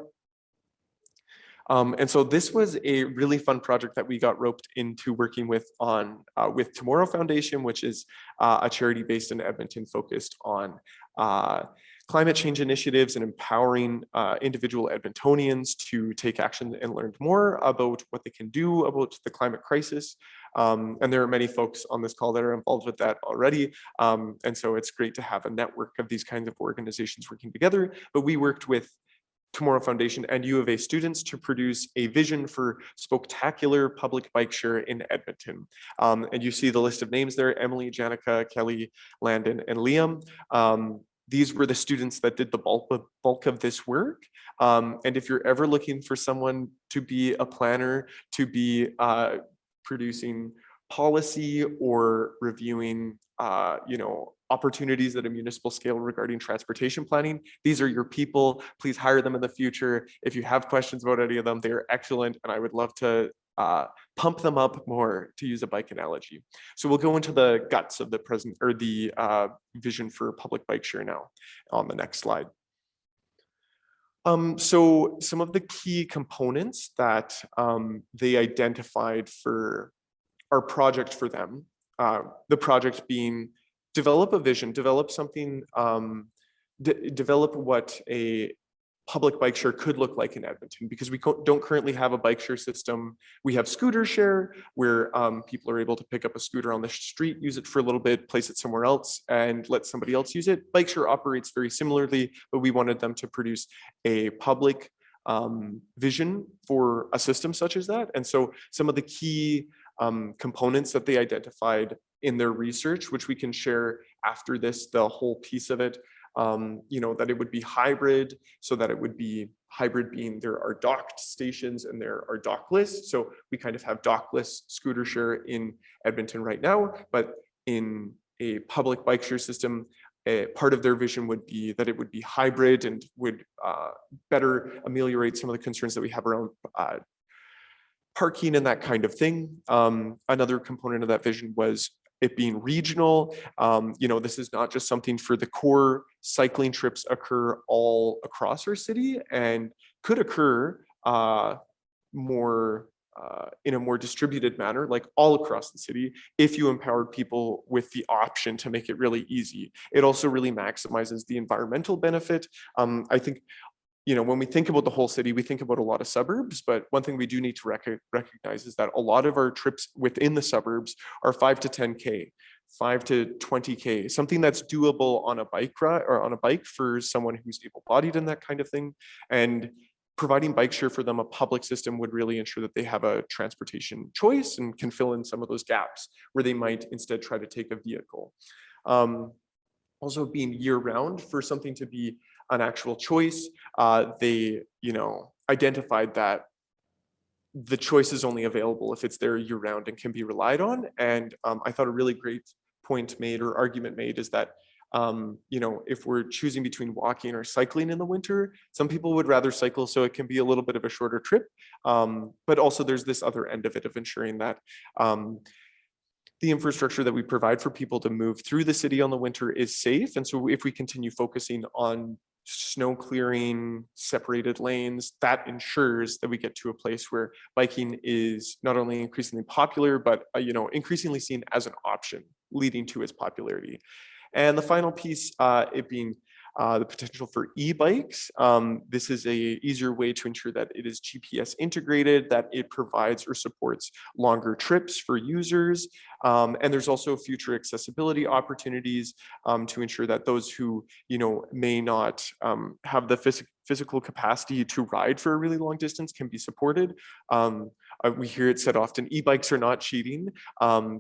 And so this was a really fun project that we got roped into working with on with Tomorrow Foundation, which is a charity based in Edmonton focused on climate change initiatives and empowering individual Edmontonians to take action and learn more about what they can do about the climate crisis. And there are many folks on this call that are involved with that already. And so it's great to have a network of these kinds of organizations working together. But we worked with Tomorrow Foundation and U of A students to produce a vision for spectacular public bike share in Edmonton. And you see the list of names there: Emily, Janica, Kelly, Landon, and Liam. These were the students that did the bulk of this work. And if you're ever looking for someone to be a planner, to be producing policy or reviewing, opportunities at a municipal scale regarding transportation planning, these are your people. Please hire them in the future. If you have questions about any of them, they are excellent, and I would love to pump them up more, to use a bike analogy. So we'll go into the guts of the present, or the vision for public bike share now on the next slide. So some of the key components that they identified for our project for them, the project being develop a vision, develop something, develop what a public bike share could look like in Edmonton, because we don't currently have a bike share system. We have scooter share, where people are able to pick up a scooter on the street, use it for a little bit, place it somewhere else, and let somebody else use it. Bike share operates very similarly, but we wanted them to produce a public vision for a system such as that. And so some of the key components that they identified in their research, which we can share after this, the whole piece of it. That it would be hybrid, so that it would be hybrid being there are docked stations and there are dockless. So we kind of have dockless scooter share in Edmonton right now, but in a public bike share system, part of their vision would be that it would be hybrid and would better ameliorate some of the concerns that we have around parking and that kind of thing. Another component of that vision was it being regional. This is not just something for the core. Cycling trips occur all across our city and could occur in a more distributed manner, like all across the city, if you empowered people with the option to make it really easy. It also really maximizes the environmental benefit. I think, when we think about the whole city, we think about a lot of suburbs, but one thing we do need to recognize is that a lot of our trips within the suburbs are 5 to 10K, 5 to 20K, something that's doable on a bike ride or on a bike for someone who's able-bodied and that kind of thing. And providing bike share for them, a public system, would really ensure that they have a transportation choice and can fill in some of those gaps where they might instead try to take a vehicle. Also being year-round, for something to be an actual choice, they identified that the choice is only available if it's there year-round and can be relied on. And I thought a really great point made or argument made is that if we're choosing between walking or cycling in the winter, some people would rather cycle, so it can be a little bit of a shorter trip. But also there's this other end of it, of ensuring that the infrastructure that we provide for people to move through the city on the winter is safe. And so if we continue focusing on snow clearing, separated lanes, that ensures that we get to a place where biking is not only increasingly popular, but increasingly seen as an option, leading to its popularity. And the final piece, it being the potential for e-bikes. This is a easier way to ensure that it is GPS integrated, that it provides or supports longer trips for users. And there's also future accessibility opportunities to ensure that those who may not have the physical capacity to ride for a really long distance can be supported. We hear it said often, e-bikes are not cheating.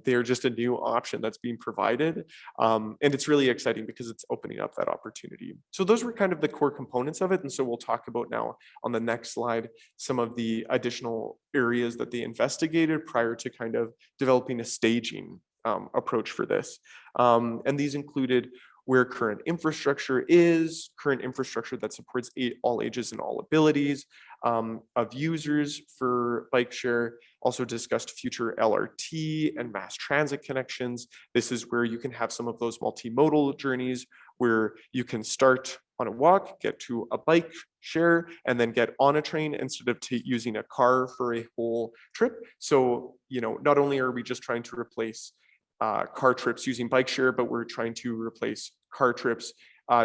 They're just a new option that's being provided. And it's really exciting because it's opening up that opportunity. So those were kind of the core components of it. And so we'll talk about now on the next slide, some of the additional areas that they investigated prior to kind of developing a staging approach for this. And these included where current infrastructure is, current infrastructure that supports all ages and all abilities of users for bike share. Also discussed future LRT and mass transit connections. This is where you can have some of those multimodal journeys where you can start on a walk, get to a bike share, and then get on a train instead of using a car for a whole trip. So, not only are we just trying to replace car trips using bike share, but we're trying to replace car trips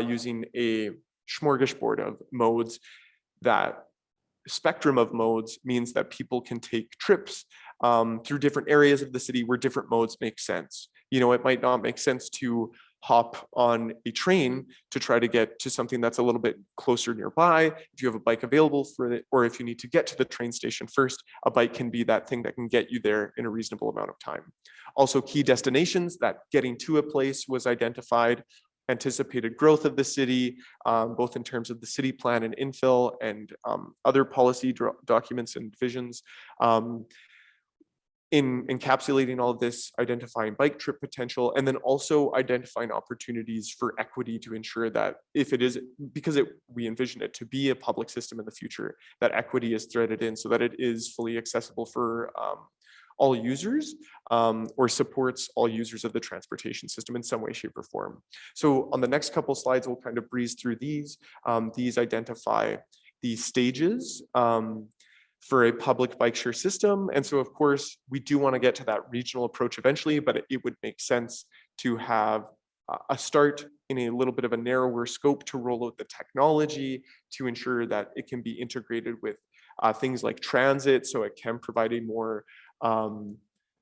using a smorgasbord of modes. That spectrum of modes means that people can take trips through different areas of the city where different modes make sense. It might not make sense to hop on a train to try to get to something that's a little bit closer nearby. If you have a bike available for it, or if you need to get to the train station first, a bike can be that thing that can get you there in a reasonable amount of time. Also, key destinations, that getting to a place was identified, anticipated growth of the city, both in terms of the city plan and infill and other policy documents and visions. In encapsulating all of this, identifying bike trip potential, and then also identifying opportunities for equity to ensure that if it is, because we envision it to be a public system in the future, that equity is threaded in so that it is fully accessible for all users or supports all users of the transportation system in some way, shape, or form. So on the next couple slides, we'll kind of breeze through these. These identify the stages for a public bike share system. And so of course, we do want to get to that regional approach eventually, but it would make sense to have a start in a little bit of a narrower scope to roll out the technology to ensure that it can be integrated with things like transit, so it can provide a more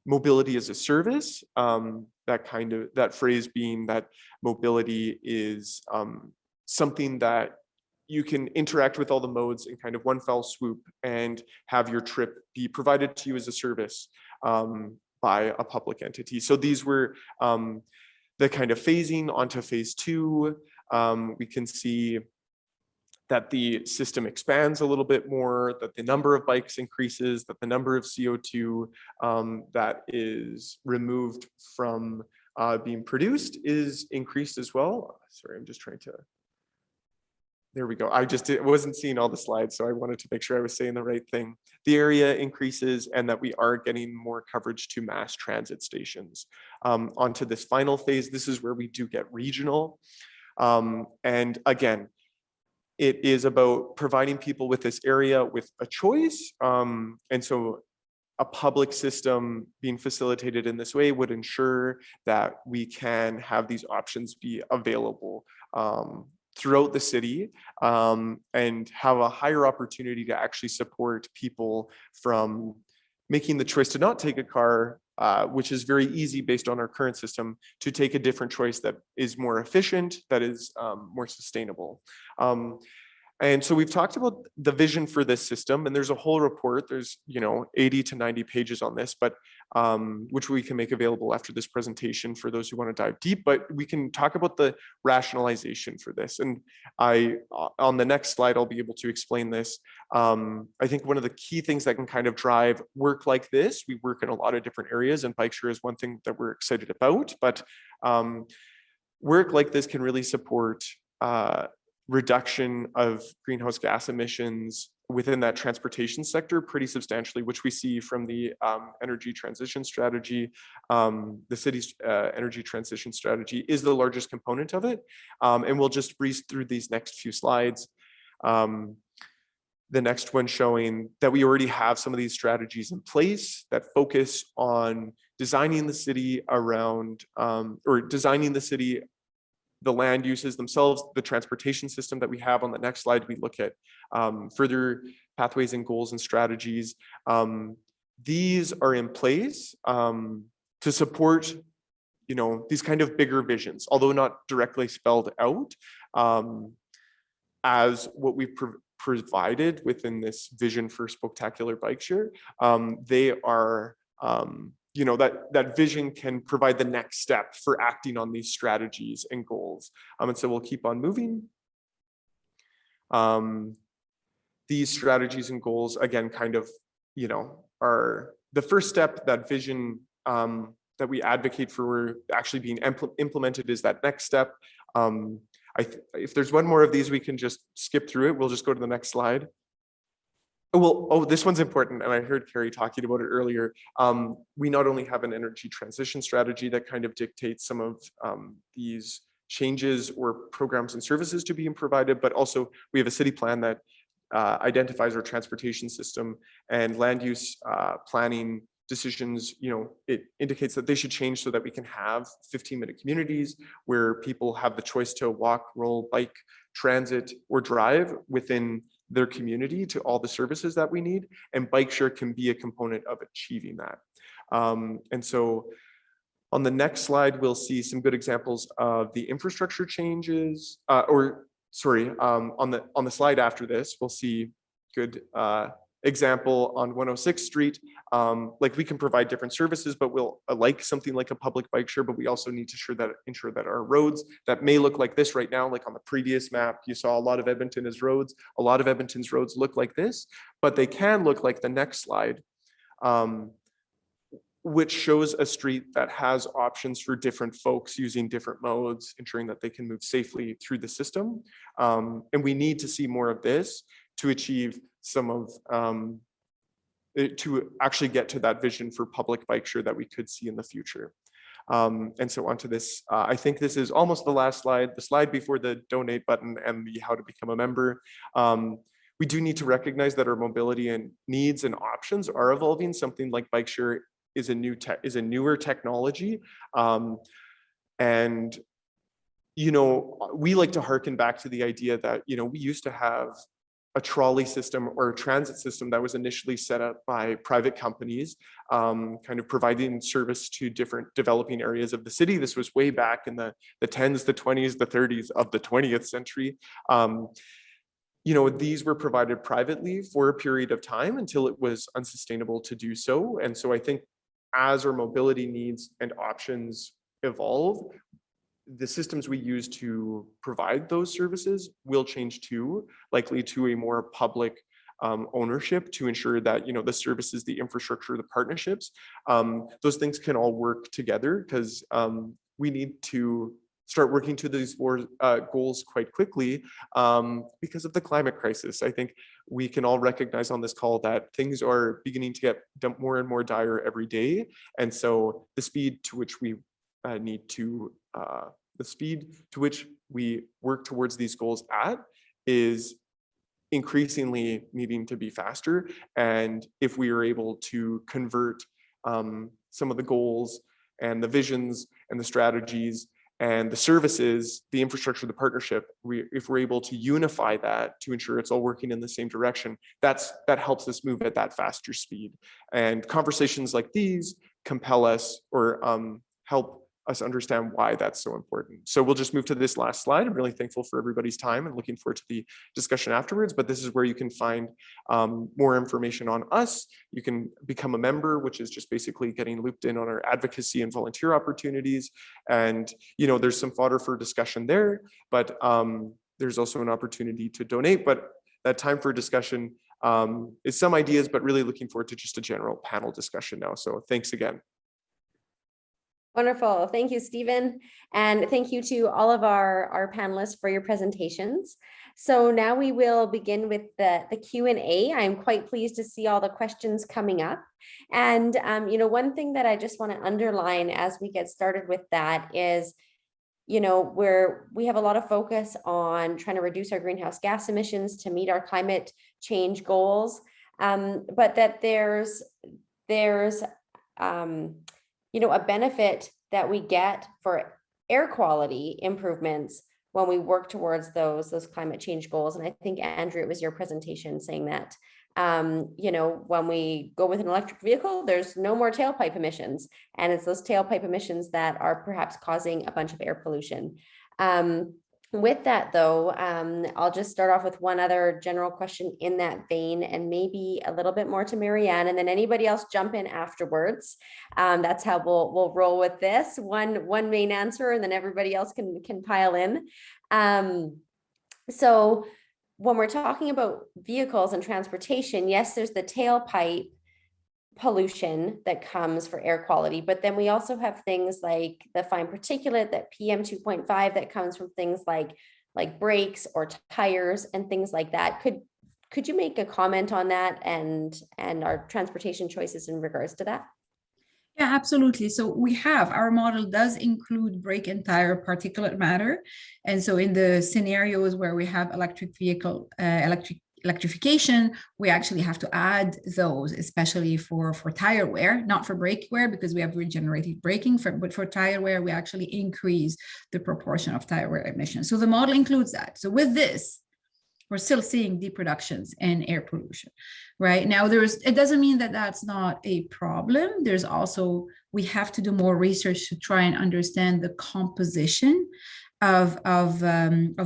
mobility as a service. That phrase being that mobility is something that you can interact with all the modes in kind of one fell swoop and have your trip be provided to you as a service by a public entity. So these were the kind of phasing onto phase 2. We can see that the system expands a little bit more, that the number of bikes increases, that the number of CO2 that is removed from being produced is increased as well. Sorry, I'm just trying to, there we go. I wasn't seeing all the slides, so I wanted to make sure I was saying the right thing. The area increases and that we are getting more coverage to mass transit stations. Onto this final phase, this is where we do get regional. And again, it is about providing people with this area with a choice. And so a public system being facilitated in this way would ensure that we can have these options be available throughout the city and have a higher opportunity to actually support people from making the choice to not take a car, which is very easy based on our current system, to take a different choice that is more efficient, that is more sustainable. And so we've talked about the vision for this system, and there's a whole report. There's 80 to 90 pages on this, but which we can make available after this presentation for those who want to dive deep. But we can talk about the rationalization for this. And on the next slide, I'll be able to explain this. I think one of the key things that can kind of drive work like this, we work in a lot of different areas, and bike share is one thing that we're excited about. But work like this can really support reduction of greenhouse gas emissions within that transportation sector pretty substantially, which we see from the energy transition strategy. The city's energy transition strategy is the largest component of it. And we'll just breeze through these next few slides. The next one showing that we already have some of these strategies in place that focus on designing the city around, or designing the city, the land uses themselves, the transportation system that we have. On the next slide, we look at further pathways and goals and strategies. These are in place to support, these kind of bigger visions, although not directly spelled out as what we've provided within this vision for Spectacular Bike Share. They are that vision can provide the next step for acting on these strategies and goals. And so we'll keep on moving. These strategies and goals, again, kind of, are the first step. That vision that we advocate for actually being implemented is that next step. If there's one more of these, we can just skip through it. We'll just go to the next slide. Well, this one's important, and I heard Carrie talking about it earlier. We not only have an energy transition strategy that kind of dictates some of these changes or programs and services to being provided, but also we have a city plan that identifies our transportation system and land use planning decisions. It indicates that they should change so that we can have 15-minute communities where people have the choice to walk, roll, bike, transit, or drive within their community to all the services that we need, and bike share can be a component of achieving that. And so on the next slide, we'll see some good examples of the infrastructure changes, on the slide after this, we'll see good example on 106th Street. Like we can provide different services, but we'll like something like a public bike share, but we also need to ensure that our roads that may look like this right now, like on the previous map, you saw a lot of Edmonton as roads. A lot of Edmonton's roads look like this, but they can look like the next slide, which shows a street that has options for different folks using different modes, ensuring that they can move safely through the system. And we need to see more of this to achieve some of, to actually get to that vision for public bike share that we could see in the future. And so onto this, I think this is almost the last slide, the slide before the donate button and the how to become a member. We do need to recognize that our mobility and needs and options are evolving. Something like bike share is a newer technology. And we like to harken back to the idea that, we used to have a trolley system or a transit system that was initially set up by private companies, kind of providing service to different developing areas of the city. This was way back in the 10s, the 20s, the 30s of the 20th century. These were provided privately for a period of time until it was unsustainable to do so. And so I think as our mobility needs and options evolve, the systems we use to provide those services will change too, likely to a more public ownership to ensure that, you know, the services, the infrastructure, the partnerships, those things can all work together, because we need to start working to these goals quite quickly because of the climate crisis. I think we can all recognize on this call that things are beginning to get more and more dire every day. And so the speed to which we work towards these goals is increasingly needing to be faster. And if we are able to convert some of the goals and the visions and the strategies and the services, the infrastructure, the partnership, if we're able to unify that to ensure it's all working in the same direction, that helps us move at that faster speed. And conversations like these compel us or help us understand why that's so important. So we'll just move to this last slide. I'm really thankful for everybody's time and looking forward to the discussion afterwards, but this is where you can find more information on us. You can become a member, which is just basically getting looped in on our advocacy and volunteer opportunities. And, you know, there's some fodder for discussion there, but there's also an opportunity to donate. But that time for discussion is some ideas, but really looking forward to just a general panel discussion now. So thanks again. Wonderful. Thank you, Stephen. And thank you to all of our panelists for your presentations. So now we will begin with the Q&A. I'm quite pleased to see all the questions coming up. And, you know, one thing that I just want to underline as we get started with that is, you know, we have a lot of focus on trying to reduce our greenhouse gas emissions to meet our climate change goals, but that there's you know, a benefit that we get for air quality improvements when we work towards those climate change goals. And I think, Andrea, it was your presentation saying that, you know, when we go with an electric vehicle, there's no more tailpipe emissions. And it's those tailpipe emissions that are perhaps causing a bunch of air pollution. With that, though, I'll just start off with one other general question in that vein, and maybe a little bit more to Marianne, and then anybody else jump in afterwards. That's how we'll roll with this. One main answer, and then everybody else can pile in. So when we're talking about vehicles and transportation, yes, there's the tailpipe pollution that comes for air quality, but then we also have things like the fine particulate, that PM 2.5 that comes from things like brakes or tires and things like that. Could you make a comment on that and our transportation choices in regards to that? Yeah, absolutely. So our model does include brake and tire particulate matter. And so in the scenarios where we have electrification, we actually have to add those, especially for tire wear, not for brake wear, because we have regenerative braking, but for tire wear, we actually increase the proportion of tire wear emissions. So the model includes that. So with this, we're still seeing deep reductions in air pollution, right? Now, it doesn't mean that that's not a problem. There's also, we have to do more research to try and understand the composition of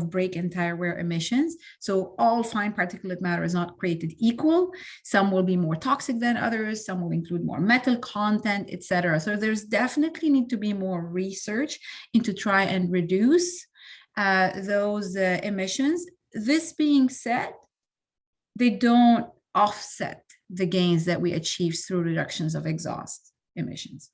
brake and tire wear emissions. So all fine particulate matter is not created equal. Some will be more toxic than others. Some will include more metal content, etc. So there's definitely need to be more research into try and reduce those emissions. This being said, they don't offset the gains that we achieve through reductions of exhaust emissions.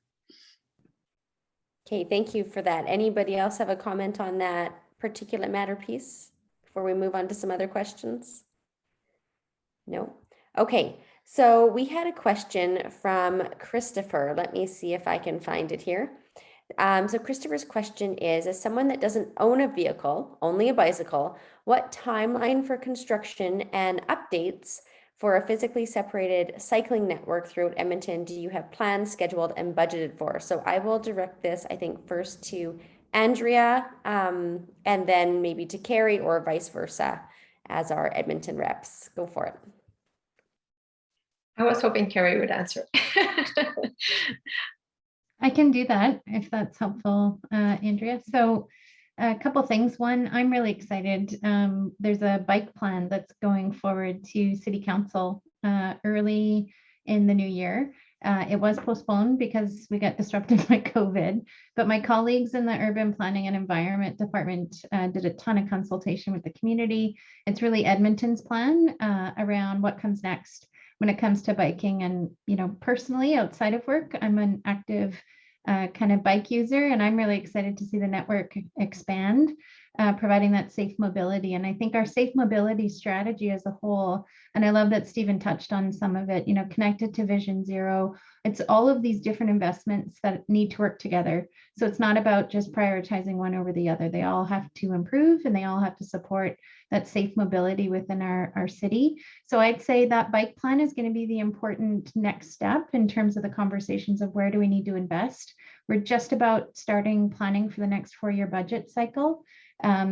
Okay, thank you for that. Anybody else have a comment on that particulate matter piece before we move on to some other questions? No? Okay, so we had a question from Christopher. Let me see if I can find it here. So Christopher's question is, as someone that doesn't own a vehicle, only a bicycle, what timeline for construction and updates for a physically separated cycling network throughout Edmonton do you have plans, scheduled, and budgeted for? So I will direct this, I think, first to Andrea, and then maybe to Carrie, or vice versa as our Edmonton reps. Go for it. I was hoping Carrie would answer. I can do that if that's helpful, Andrea. So a couple things. One, I'm really excited. There's a bike plan that's going forward to City Council early in the new year. It was postponed because we got disrupted by COVID, but my colleagues in the Urban Planning and Environment Department did a ton of consultation with the community. It's really Edmonton's plan around what comes next when it comes to biking. And, you know, personally, outside of work, I'm an active kind of bike user, and I'm really excited to see the network expand, providing that safe mobility. And I think our safe mobility strategy as a whole, and I love that Stephen touched on some of it, you know, connected to Vision Zero, it's all of these different investments that need to work together. So it's not about just prioritizing one over the other. They all have to improve and they all have to support that safe mobility within our city. So I'd say that bike plan is going to be the important next step in terms of the conversations of where do we need to invest. We're just about starting planning for the next 4-year budget cycle.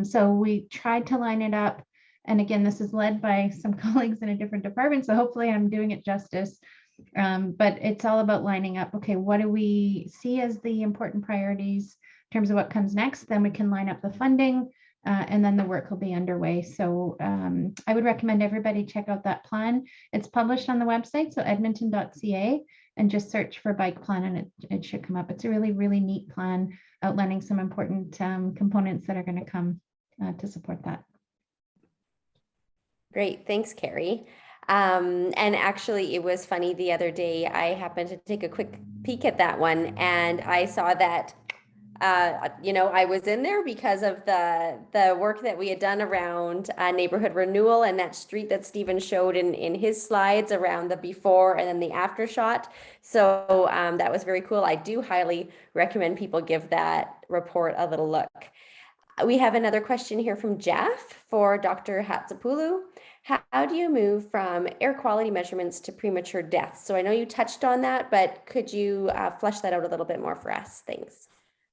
So we tried to line it up. And again, this is led by some colleagues in a different department. So hopefully I'm doing it justice. But it's all about lining up. Okay, what do we see as the important priorities in terms of what comes next? Then we can line up the funding and then the work will be underway. So I would recommend everybody check out that plan. It's published on the website, so edmonton.ca, and just search for bike plan and it should come up. It's a really, really neat plan outlining some important components that are going to come to support that. Great, thanks, Carrie. And actually, it was funny the other day, I happened to take a quick peek at that one and I saw that, you know, I was in there because of the work that we had done around neighborhood renewal and that street that Stephen showed in his slides around the before and then the after shot. So that was very cool. I do highly recommend people give that report a little look. We have another question here from Jeff for Dr. Hatzopoulou. How do you move from air quality measurements to premature deaths? So I know you touched on that, but could you flesh that out a little bit more for us? Thanks.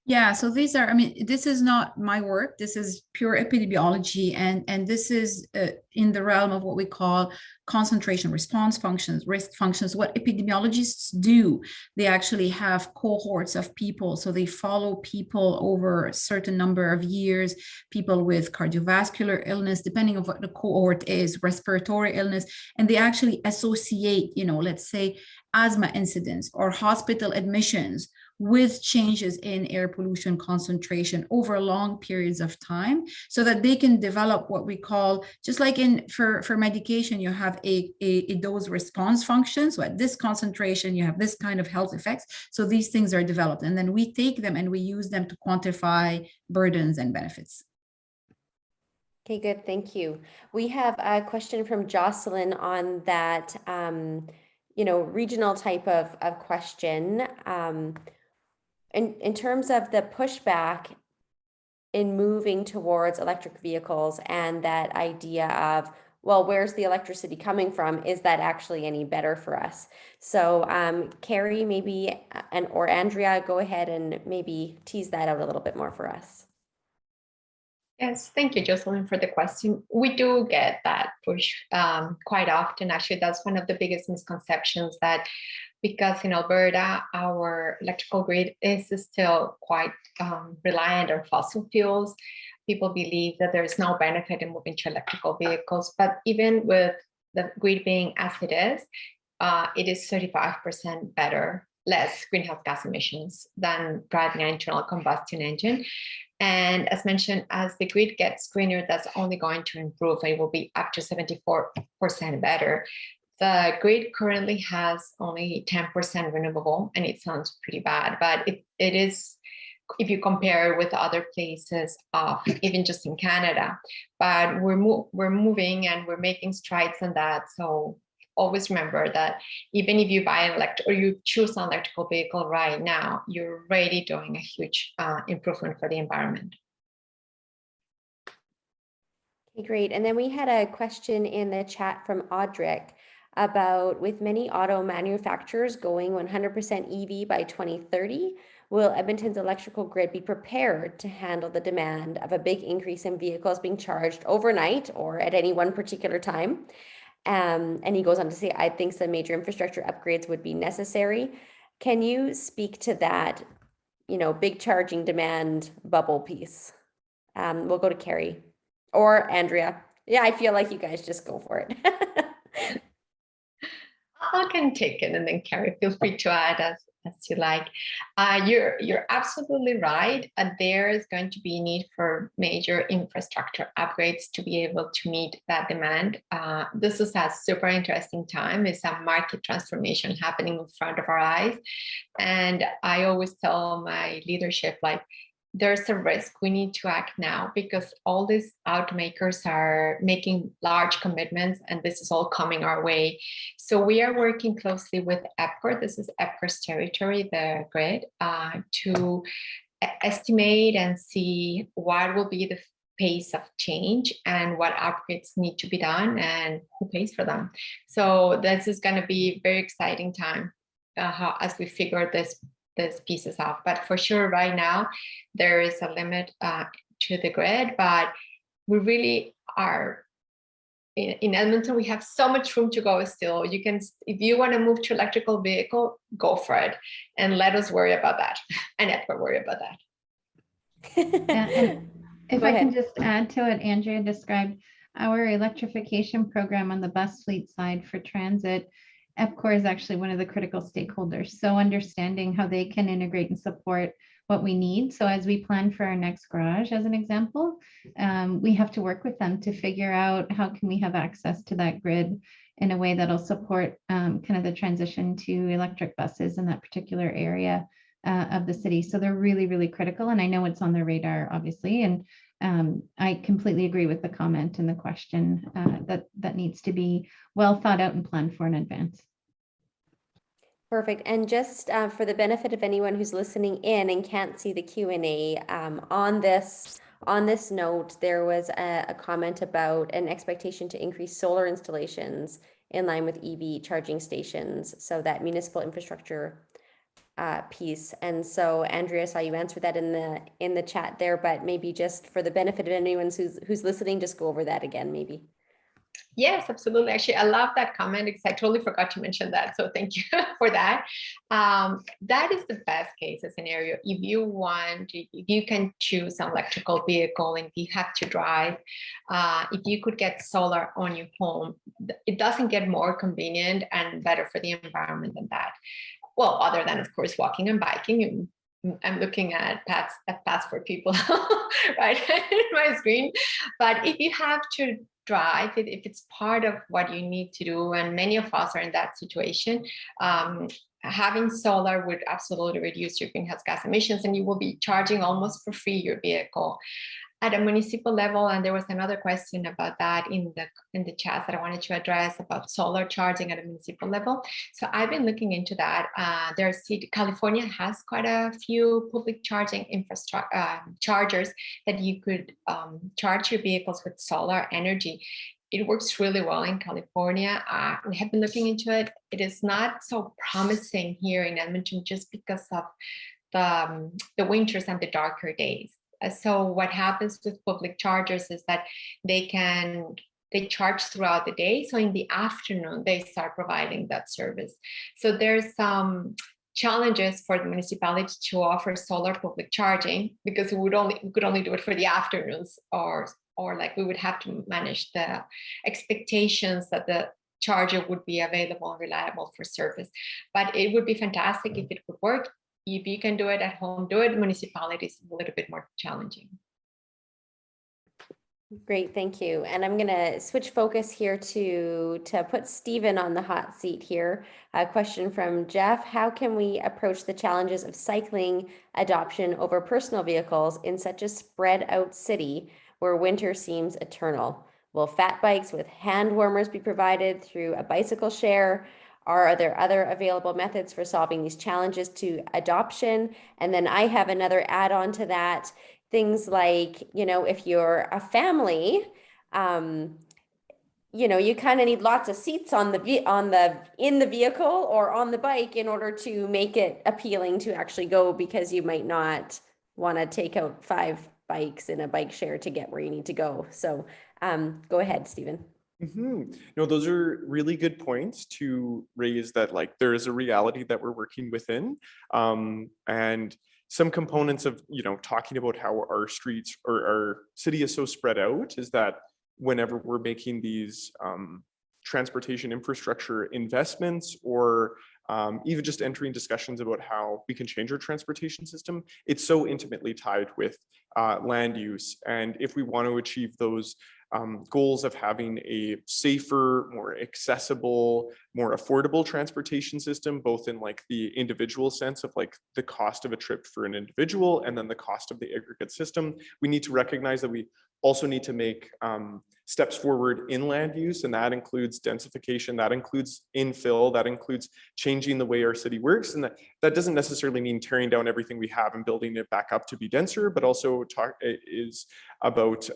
Yeah, so these are, I mean, this is not my work. This is pure epidemiology. And this is in the realm of what we call concentration response functions, risk functions. What epidemiologists do, they actually have cohorts of people. So they follow people over a certain number of years, people with cardiovascular illness, depending on what the cohort is, respiratory illness, and they actually associate, you know, let's say asthma incidents or hospital admissions with changes in air pollution concentration over long periods of time, so that they can develop what we call, just like for medication, you have a dose response function. So at this concentration, you have this kind of health effects. So these things are developed, and then we take them and we use them to quantify burdens and benefits. Okay, good. Thank you. We have a question from Jocelyn on that, you know, regional type of question. In terms of the pushback in moving towards electric vehicles and that idea of, well, where's the electricity coming from? Is that actually any better for us? So Carrie, maybe, or Andrea, go ahead and maybe tease that out a little bit more for us. Yes, thank you, Jocelyn, for the question. We do get that push quite often. Actually, that's one of the biggest misconceptions, that because in Alberta, our electrical grid is still quite reliant on fossil fuels. People believe that there's no benefit in moving to electrical vehicles, but even with the grid being as it is 35% better, less greenhouse gas emissions than driving an internal combustion engine. And as mentioned, as the grid gets greener, that's only going to improve. It will be up to 74% better. The grid currently has only 10% renewable, and it sounds pretty bad, but it is, if you compare with other places, even just in Canada. But we're moving and we're making strides on that. So always remember that even if you buy an or you choose an electrical vehicle right now, you're already doing a huge improvement for the environment. Okay, great. And then we had a question in the chat from Audric about, with many auto manufacturers going 100% EV by 2030, will Edmonton's electrical grid be prepared to handle the demand of a big increase in vehicles being charged overnight or at any one particular time? And he goes on to say, I think some major infrastructure upgrades would be necessary. Can you speak to that, you know, big charging demand bubble piece? We'll go to Carrie or Andrea. Yeah, I feel like you guys just go for it. I can take it, and then Carrie, feel free to add as you like. You're absolutely right. There is going to be need for major infrastructure upgrades to be able to meet that demand. This is a super interesting time. It's a market transformation happening in front of our eyes. And I always tell my leadership, like, there's a risk. We need to act now because all these automakers are making large commitments, and this is all coming our way. So we are working closely with EPCOR. This is EPCOR's territory, the grid, to estimate and see what will be the pace of change and what upgrades need to be done and who pays for them. So this is going to be a very exciting time as we figure this pieces out. But for sure, right now, there is a limit to the grid, but we really are, in Edmonton, we have so much room to go still. You can, if you want to move to electrical vehicle, go for it. And let us worry about that. And EPCOR worry about that. Yeah, and if Go I ahead. can just add to what Andrea described, our electrification program on the bus fleet side for transit, EPCOR is actually one of the critical stakeholders. So understanding how they can integrate and support what we need. So as we plan for our next garage, as an example, we have to work with them to figure out how can we have access to that grid in a way that'll support kind of the transition to electric buses in that particular area of the city. So they're really, really critical. And I know it's on their radar, obviously. And I completely agree with the comment and the question that needs to be well thought out and planned for in advance. Perfect. And just for the benefit of anyone who's listening in and can't see the Q&A, on this note, there was a comment about an expectation to increase solar installations in line with EV charging stations, so that municipal infrastructure piece. And so Andrea, saw you answer that in the chat there, but maybe just for the benefit of anyone who's listening, just go over that again, maybe. Yes, absolutely. Actually, I love that comment because I totally forgot to mention that. So thank you for that. That is the best case scenario. If you can choose an electrical vehicle and you have to drive, if you could get solar on your home, it doesn't get more convenient and better for the environment than that. Well, other than, of course, walking and biking. I'm looking at paths for people right in my screen. But if you have to drive, if it's part of what you need to do, and many of us are in that situation, having solar would absolutely reduce your greenhouse gas emissions, and you will be charging almost for free your vehicle at a municipal level. And there was another question about that in the chat that I wanted to address about solar charging at a municipal level. So I've been looking into that. California has quite a few public charging infrastructure chargers that you could charge your vehicles with solar energy. It works really well in California. We have been looking into it. It is not so promising here in Edmonton just because of the winters and the darker days. So what happens with public chargers is that they charge throughout the day. So in the afternoon, they start providing that service. So there's some challenges for the municipality to offer solar public charging because we could only do it for the afternoons, or like we would have to manage the expectations that the charger would be available and reliable for service. But it would be fantastic if it would work. If you can do it at home, do it. Municipalities a little bit more challenging. Great, thank you. And I'm going to switch focus here to put Stephen on the hot seat here. A question from Jeff: how can we approach the challenges of cycling adoption over personal vehicles in such a spread out city where winter seems eternal? Will fat bikes with hand warmers be provided through a bicycle share? Are there other available methods for solving these challenges to adoption? And then I have another add-on to that. Things like, if you're a family, you kind of need lots of seats in the vehicle or on the bike in order to make it appealing to actually go, because you might not want to take out 5 bikes in a bike share to get where you need to go. So go ahead, Stephen. No, those are really good points to raise, that like there is a reality that we're working within, and some components of talking about how our streets or our city is so spread out is that whenever we're making these transportation infrastructure investments, or even just entering discussions about how we can change our transportation system, it's so intimately tied with land use. And if we want to achieve those goals of having a safer, more accessible, more affordable transportation system, both in like the individual sense of like the cost of a trip for an individual and then the cost of the aggregate system, we need to recognize that we also need to make steps forward in land use, and that includes densification, that includes infill, that includes changing the way our city works. And that doesn't necessarily mean tearing down everything we have and building it back up to be denser, but also is about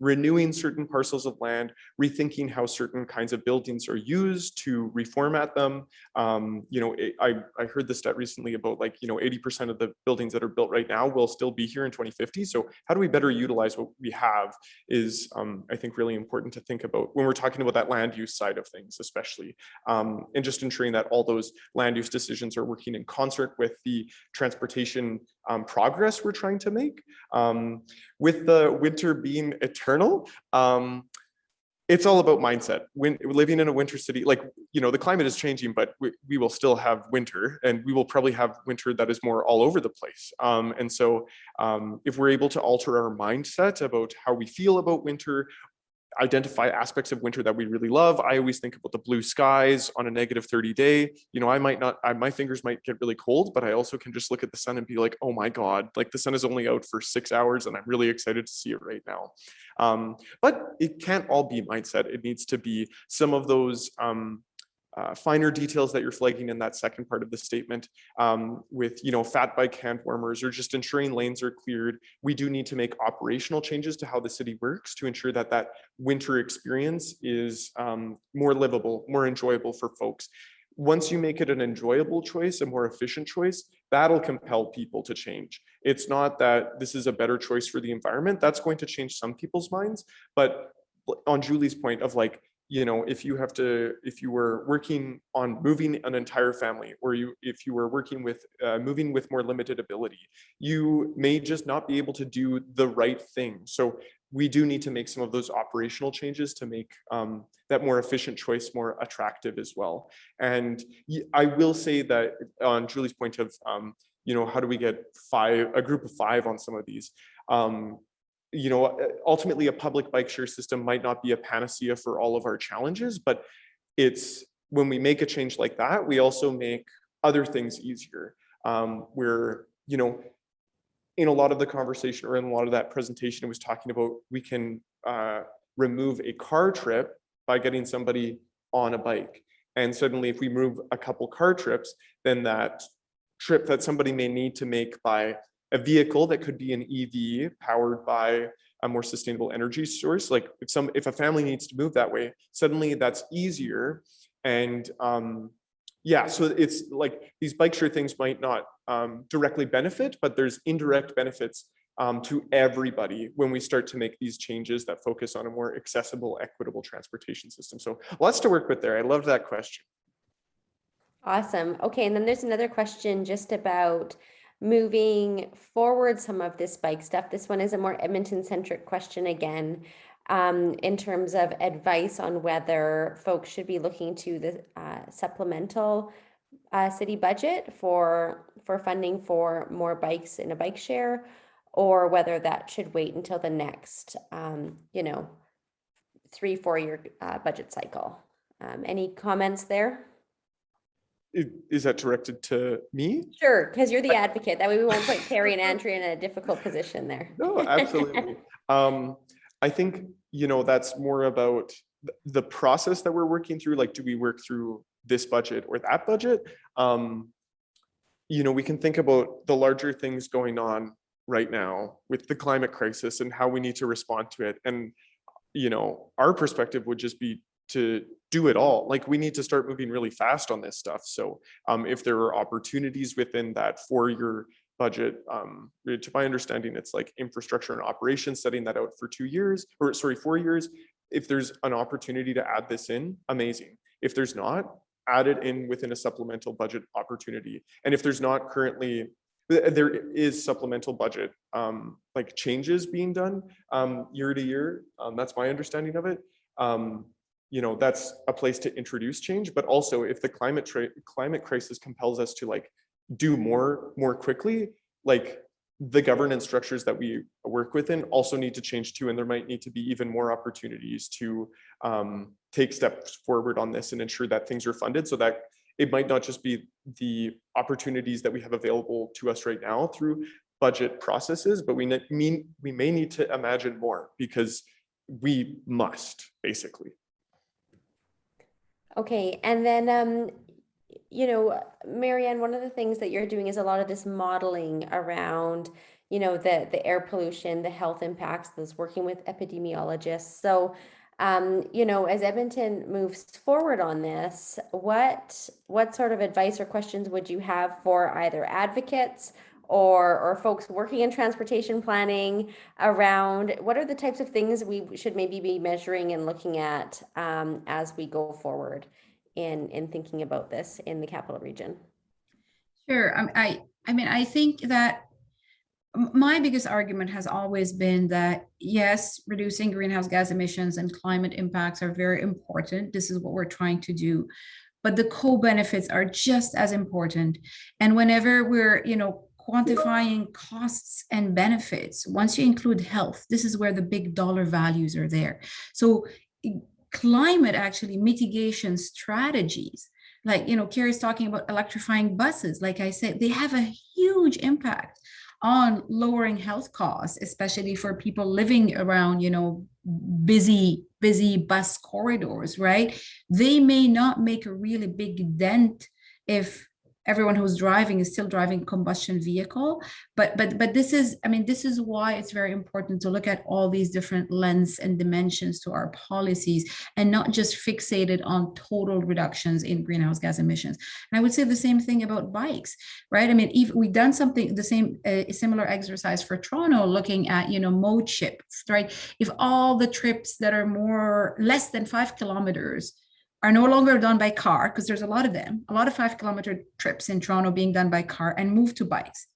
renewing certain parcels of land, rethinking how certain kinds of buildings are used, to reformat them. I heard the stat recently about 80% of the buildings that are built right now will still be here in 2050. So how do we better utilize what we have is, I think, really important to think about when we're talking about that land use side of things, especially, and just ensuring that all those land use decisions are working in concert with the transportation progress we're trying to make. With the winter being eternal, it's all about mindset. When living in a winter city, the climate is changing, but we will still have winter, and we will probably have winter that is more all over the place. And so if we're able to alter our mindset about how we feel about winter, identify aspects of winter that we really love. I always think about the blue skies on a -30 day. My fingers might get really cold, but I also can just look at the sun and be like, oh my God, like the sun is only out for 6 hours and I'm really excited to see it right now. But it can't all be mindset. It needs to be some of those finer details that you're flagging in that second part of the statement, with fat bike hand warmers, or just ensuring lanes are cleared. We do need to make operational changes to how the city works to ensure that that winter experience is more livable, more enjoyable for folks. Once you make it an enjoyable choice, a more efficient choice, that'll compel people to change. It's not that this is a better choice for the environment. That's going to change some people's minds. But on Julie's point of if you were working on moving an entire family, or if you were working with moving with more limited ability, you may just not be able to do the right thing. So we do need to make some of those operational changes to make that more efficient choice more attractive as well. And I will say that on Julie's point of, how do we get a group of 5 on some of these? Ultimately a public bike share system might not be a panacea for all of our challenges, but it's when we make a change like that, we also make other things easier. Where, in a lot of the conversation, or in a lot of that presentation, it was talking about we can remove a car trip by getting somebody on a bike. And suddenly if we move a couple car trips, then that trip that somebody may need to make by a vehicle that could be an EV powered by a more sustainable energy source, like if a family needs to move that way, suddenly that's easier. And so it's like these bike share things might not directly benefit, but there's indirect benefits to everybody when we start to make these changes that focus on a more accessible, equitable transportation system. So lots to work with there. I loved that question. Awesome. Okay, and then there's another question just about moving forward some of this bike stuff. This one is a more Edmonton-centric question again, in terms of advice on whether folks should be looking to the supplemental city budget for funding for more bikes in a bike share, or whether that should wait until the next 3-4 year budget cycle. Any comments there? Is that directed to me? Sure, because you're the advocate. That way we won't put Carrie and Andrea in a difficult position there. No, absolutely. I think, that's more about the process that we're working through. Like, do we work through this budget or that budget? We can think about the larger things going on right now with the climate crisis and how we need to respond to it. And, our perspective would just be to do it all. Like, we need to start moving really fast on this stuff. So if there are opportunities within that 4-year budget, to my understanding, it's like infrastructure and operations, setting that out for 4 years. If there's an opportunity to add this in, amazing. If there's not, add it in within a supplemental budget opportunity. And if there's not currently, there is supplemental budget changes being done year to year. That's my understanding of it. that's a place to introduce change. But also if the climate crisis compels us to like do more quickly, like the governance structures that we work within also need to change too. And there might need to be even more opportunities to take steps forward on this and ensure that things are funded, so that it might not just be the opportunities that we have available to us right now through budget processes, but we may need to imagine more, because we must, basically. Okay, and then, Marianne, one of the things that you're doing is a lot of this modeling around, the air pollution, the health impacts, those working with epidemiologists. So, as Edmonton moves forward on this, what sort of advice or questions would you have for either advocates or folks working in transportation planning around what are the types of things we should maybe be measuring and looking at as we go forward in thinking about this in the capital region? Sure. I think that my biggest argument has always been that, yes, reducing greenhouse gas emissions and climate impacts are very important. This is what we're trying to do. But the co-benefits are just as important. And whenever we're, quantifying costs and benefits, once you include health, this is where the big dollar values are there. So climate actually mitigation strategies, like, Carrie's talking about electrifying buses. Like I said, they have a huge impact on lowering health costs, especially for people living around, busy bus corridors, right? They may not make a really big dent if everyone who's driving is still driving a combustion vehicle. But this is why it's very important to look at all these different lenses and dimensions to our policies, and not just fixated on total reductions in greenhouse gas emissions. And I would say the same thing about bikes, right? If we've done something, the same similar exercise for Toronto, looking at, mode shifts, right? If all the trips that are less than 5 kilometers are no longer done by car, because there's a lot of 5-kilometer trips in Toronto being done by car, and move to bikes,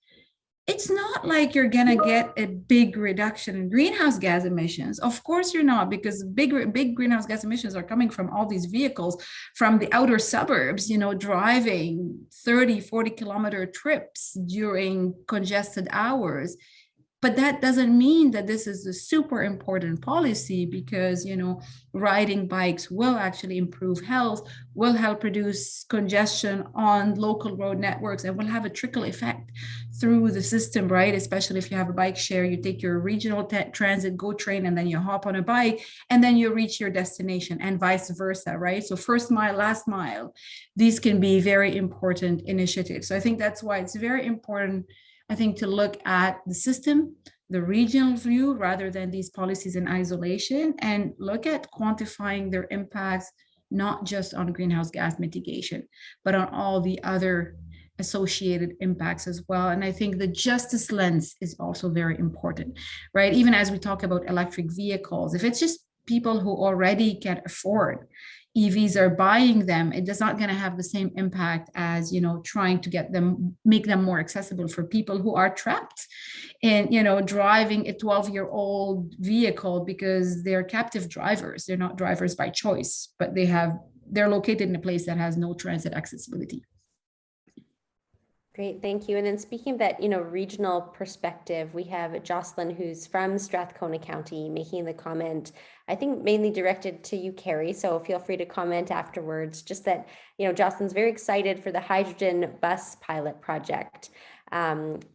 it's not like you're gonna get a big reduction in greenhouse gas emissions. Of course you're not, because big greenhouse gas emissions are coming from all these vehicles from the outer suburbs, driving 30-40 kilometer trips during congested hours. But that doesn't mean that this is a super important policy, because, riding bikes will actually improve health, will help reduce congestion on local road networks, and will have a trickle effect through the system, right? Especially if you have a bike share, you take your regional transit GO train, and then you hop on a bike, and then you reach your destination, and vice versa, right? So first mile, last mile, these can be very important initiatives. So I think that's why it's very important, I think, to look at the system, the regional view, rather than these policies in isolation, and look at quantifying their impacts, not just on greenhouse gas mitigation, but on all the other associated impacts as well. And I think the justice lens is also very important, right? Even as we talk about electric vehicles, if it's just people who already can afford EVs are buying them, it is not going to have the same impact as, trying to make them more accessible for people who are trapped in, driving a 12-year-old vehicle because they're captive drivers. They're not drivers by choice, but they're located in a place that has no transit accessibility. Great, thank you. And then speaking of that, regional perspective, we have Jocelyn, who's from Strathcona County, making the comment, I think mainly directed to you, Carrie, so feel free to comment afterwards, just that, Jocelyn's very excited for the hydrogen bus pilot project.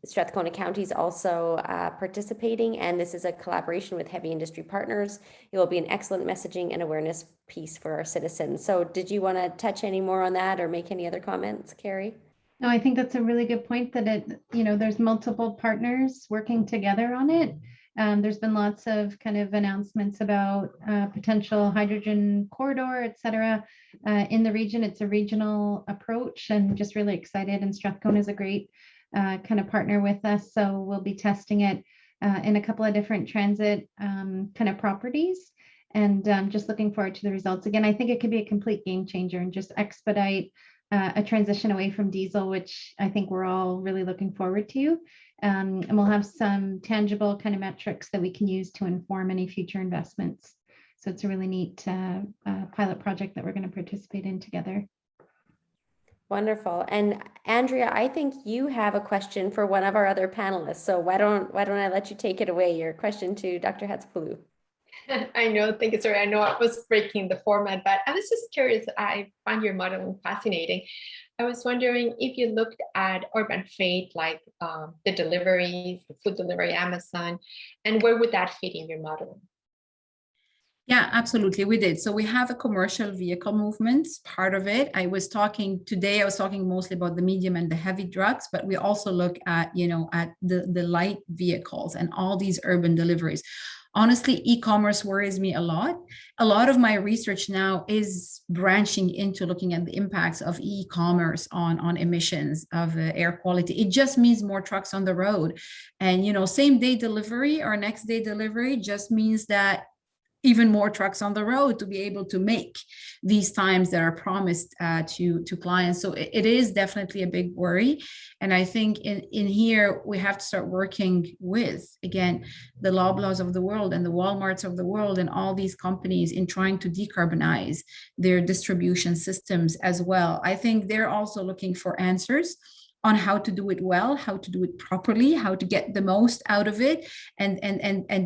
Strathcona County is also participating, and this is a collaboration with heavy industry partners. It will be an excellent messaging and awareness piece for our citizens. So did you want to touch any more on that or make any other comments, Carrie? No, I think that's a really good point, that there's multiple partners working together on it. There's been lots of kind of announcements about potential hydrogen corridor, et cetera, in the region. It's a regional approach, and just really excited. And Strathcona is a great kind of partner with us. So we'll be testing it in a couple of different transit kind of properties, and just looking forward to the results. Again, I think it could be a complete game changer and just expedite a transition away from diesel, which I think we're all really looking forward to. And we'll have some tangible kind of metrics that we can use to inform any future investments So it's a really neat pilot project that we're going to participate in together. Wonderful. And Andrea, I think you have a question for one of our other panelists. So why don't I let you take it away? Your question to Dr. Hatzopoulou. I know, thank you, sorry. I know I was breaking the format, but I was just curious. I find your modeling fascinating. I was wondering if you looked at urban freight, like the deliveries, the food delivery, Amazon, and where would that fit in your modeling? Yeah, absolutely. We did. So we have a commercial vehicle movement, part of it. I was talking mostly about the medium and the heavy trucks, but we also look at, at the light vehicles and all these urban deliveries. Honestly, e-commerce worries me a lot. A lot of my research now is branching into looking at the impacts of e-commerce on emissions of air quality. It just means more trucks on the road. And, same day delivery or next day delivery just means that even more trucks on the road to be able to make these times that are promised to clients. So it is definitely a big worry. And I think in here, we have to start working with, again, the Loblaws of the world and the Walmarts of the world and all these companies in trying to decarbonize their distribution systems as well. I think they're also looking for answers on how to do it well, how to do it properly, how to get the most out of it. And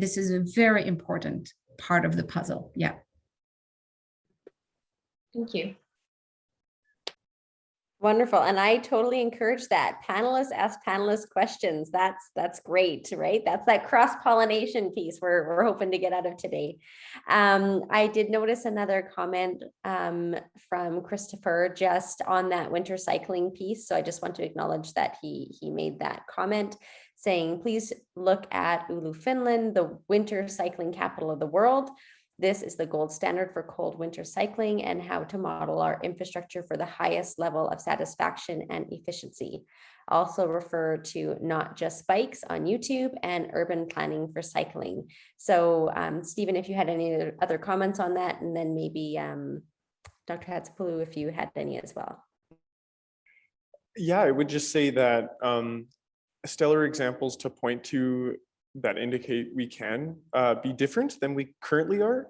this is a very important part of the puzzle. Yeah. Thank you. Wonderful. And I totally encourage that. Panelists ask panelists questions. That's great, right? That's that cross-pollination piece we're hoping to get out of today. I did notice another comment from Christopher just on that winter cycling piece. So I just want to acknowledge that he made that comment saying, please look at Oulu, Finland, the winter cycling capital of the world. This is the gold standard for cold winter cycling and how to model our infrastructure for the highest level of satisfaction and efficiency. Also refer to Not Just Bikes on YouTube and Urban Planning for Cycling. So Stephen, if you had any other comments on that, and then maybe Dr. Hatzopoulou, if you had any as well. Yeah, I would just say that stellar examples to point to that indicate we can be different than we currently are.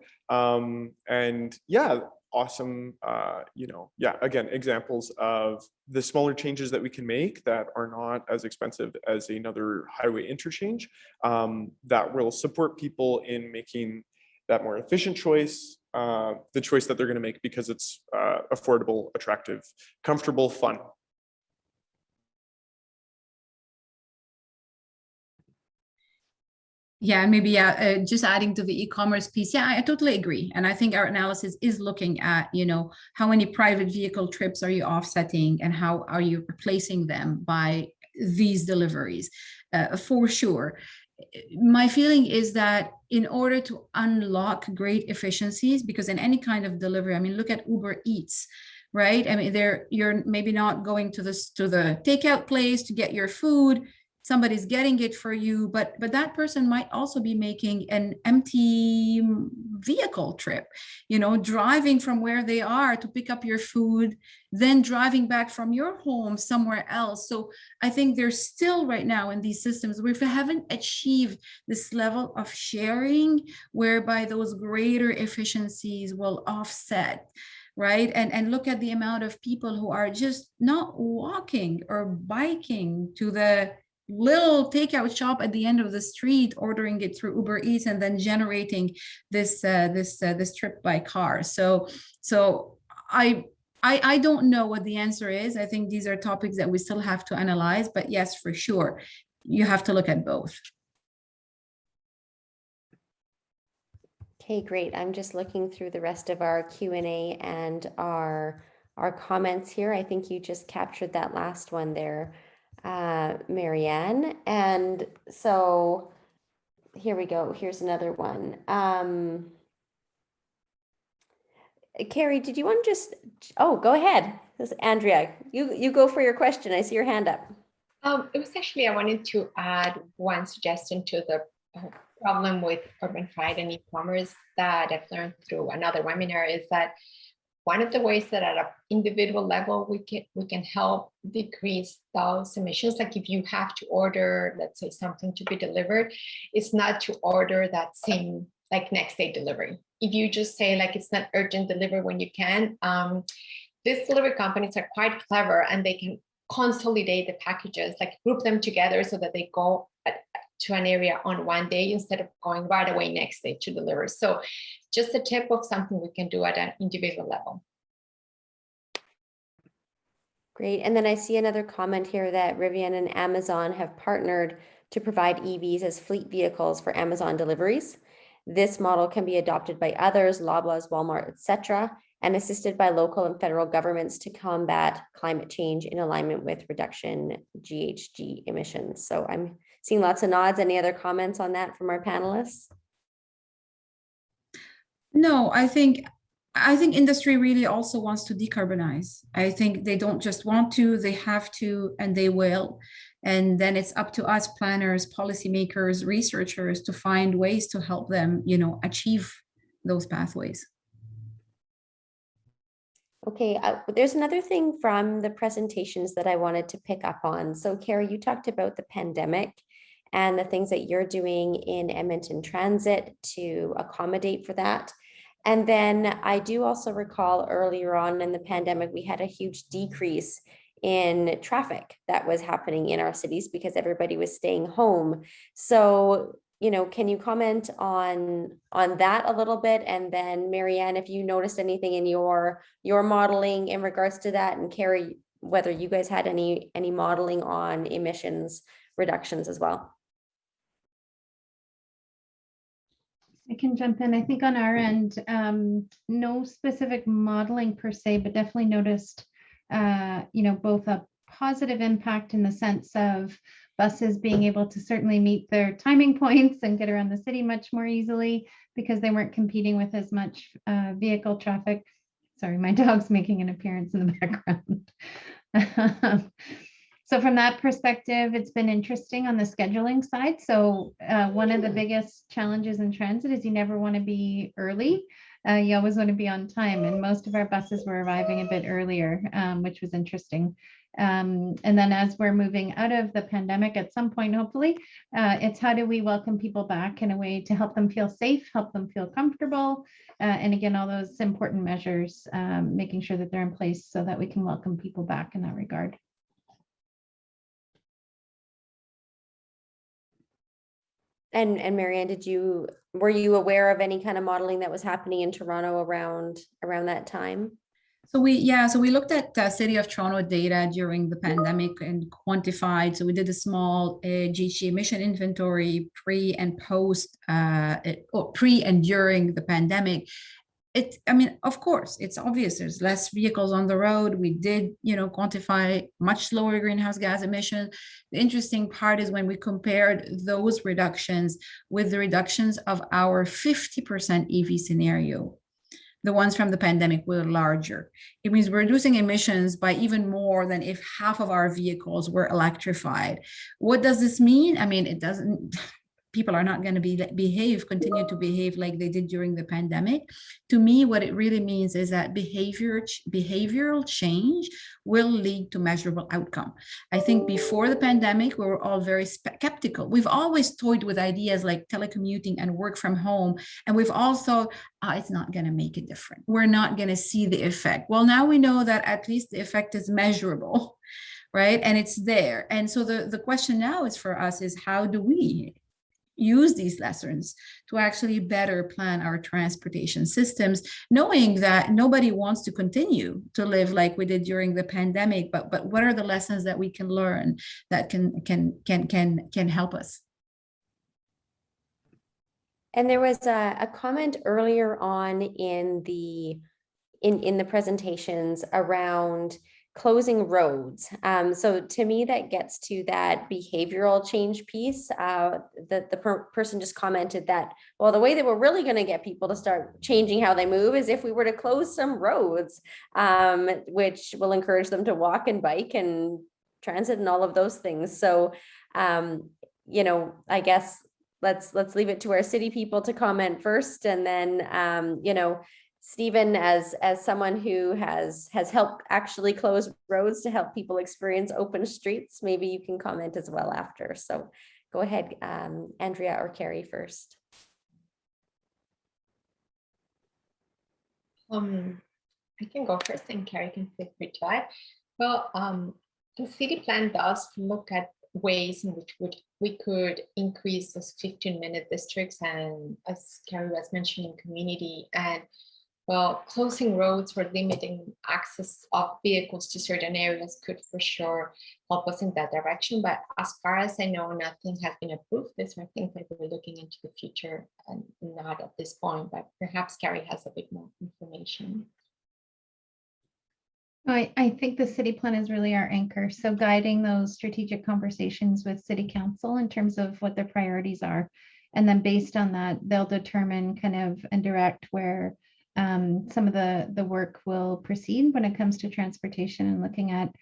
And yeah, awesome, again, examples of the smaller changes that we can make that are not as expensive as another highway interchange, that will support people in making that more efficient choice, the choice that they're going to make because it's affordable, attractive, comfortable, fun. Yeah, and maybe just adding to the e-commerce piece. Yeah, I totally agree. And I think our analysis is looking at, how many private vehicle trips are you offsetting and how are you replacing them by these deliveries? For sure. My feeling is that in order to unlock great efficiencies, because in any kind of delivery, I mean, look at Uber Eats, right? I mean, you're maybe not going to the takeout place to get your food. Somebody's getting it for you, but that person might also be making an empty vehicle trip, driving from where they are to pick up your food, then driving back from your home somewhere else. So I think there's still right now in these systems, we haven't achieved this level of sharing whereby those greater efficiencies will offset. Right. And look at the amount of people who are just not walking or biking to the little takeout shop at the end of the street, ordering it through Uber Eats, and then generating this trip by car. So I don't know what the answer is. I think these are topics that we still have to analyze, but yes, for sure, you have to look at both. Okay, great. I'm just looking through the rest of our Q&A and our comments here. I think you just captured that last one there, Marianne. And so here we go. Here's another one. Carrie, did you want to just, go ahead. This is Andrea, you go for your question. I see your hand up. It was actually, I wanted to add one suggestion to the problem with urban freight and e-commerce that I've learned through another webinar is that one of the ways that at an individual level we can help decrease those emissions, like if you have to order, let's say, something to be delivered, it's not to order that same like next day delivery. if you just say like it's not urgent, deliver when you can, these delivery companies are quite clever and they can consolidate the packages, like group them together so that they go to an area on one day instead of going right away next day to deliver. So just a tip of something we can do at an individual level. Great. And then I see another comment here that Rivian and Amazon have partnered to provide EVs as fleet vehicles for Amazon deliveries. This model can be adopted by others, Loblaws, Walmart, etc., and assisted by local and federal governments to combat climate change in alignment with reduction GHG emissions. So I'm seeing lots of nods. Any other comments on that from our panelists? No, I think industry really also wants to decarbonize. I think they don't just want to, they have to, and they will. And then it's up to us planners, policymakers, researchers to find ways to help them, achieve those pathways. Okay, there's another thing from the presentations that I wanted to pick up on. So Carrie, you talked about the pandemic and the things that you're doing in Edmonton Transit to accommodate for that. And then I do also recall earlier on in the pandemic, we had a huge decrease in traffic that was happening in our cities because everybody was staying home. So, can you comment on that a little bit? And then Marianne, if you noticed anything in your modeling in regards to that, and Carrie, whether you guys had any modeling on emissions reductions as well. I can jump in. I think on our end, no specific modeling per se, but definitely noticed, both a positive impact in the sense of buses being able to certainly meet their timing points and get around the city much more easily because they weren't competing with as much vehicle traffic. Sorry, my dog's making an appearance in the background. So from that perspective, it's been interesting on the scheduling side. So one of the biggest challenges in transit is you never want to be early. You always want to be on time. And most of our buses were arriving a bit earlier, which was interesting. And then as we're moving out of the pandemic at some point, hopefully, it's how do we welcome people back in a way to help them feel safe, help them feel comfortable. And again, all those important measures, making sure that they're in place so that we can welcome people back in that regard. And Marianne, were you aware of any kind of modeling that was happening in Toronto around that time? So we looked at City of Toronto data during the pandemic and quantified. So we did a small GHG emission inventory pre and post, pre and during the pandemic. Of course, it's obvious there's less vehicles on the road. We did, quantify much lower greenhouse gas emissions. The interesting part is when we compared those reductions with the reductions of our 50% EV scenario. The ones from the pandemic were larger. It means we're reducing emissions by even more than if half of our vehicles were electrified. What does this mean? it doesn't. People are not going to continue to behave like they did during the pandemic. To me, what it really means is that behavioral change will lead to measurable outcome. I think before the pandemic, we were all very skeptical. We've always toyed with ideas like telecommuting and work from home. And we've all thought, it's not going to make a difference. We're not going to see the effect. Well, now we know that at least the effect is measurable, right? And it's there. And so the question now is for us is how do we use these lessons to actually better plan our transportation systems, knowing that nobody wants to continue to live like we did during the pandemic, but what are the lessons that we can learn that can help us? And there was a comment earlier on in the presentations around closing roads. So to me, that gets to that behavioral change piece. The person just commented that, well, the way that we're really going to get people to start changing how they move is if we were to close some roads, which will encourage them to walk and bike and transit and all of those things. So, I guess let's leave it to our city people to comment first, and then, Stephen, as someone who has helped actually close roads to help people experience open streets, maybe you can comment as well after. So go ahead, Andrea or Carrie first. I can go first and Carrie can feel free to add. Well, the city plan does look at ways in which we could increase those 15-minute districts, and as Carrie was mentioning, community, and well, closing roads or limiting access of vehicles to certain areas could for sure help us in that direction. But as far as I know, nothing has been approved. These are things that we're looking into the future and not at this point, but perhaps Carrie has a bit more information. I think the city plan is really our anchor. So guiding those strategic conversations with city council in terms of what their priorities are. And then based on that, they'll determine kind of and direct where some of the work will proceed when it comes to transportation and looking at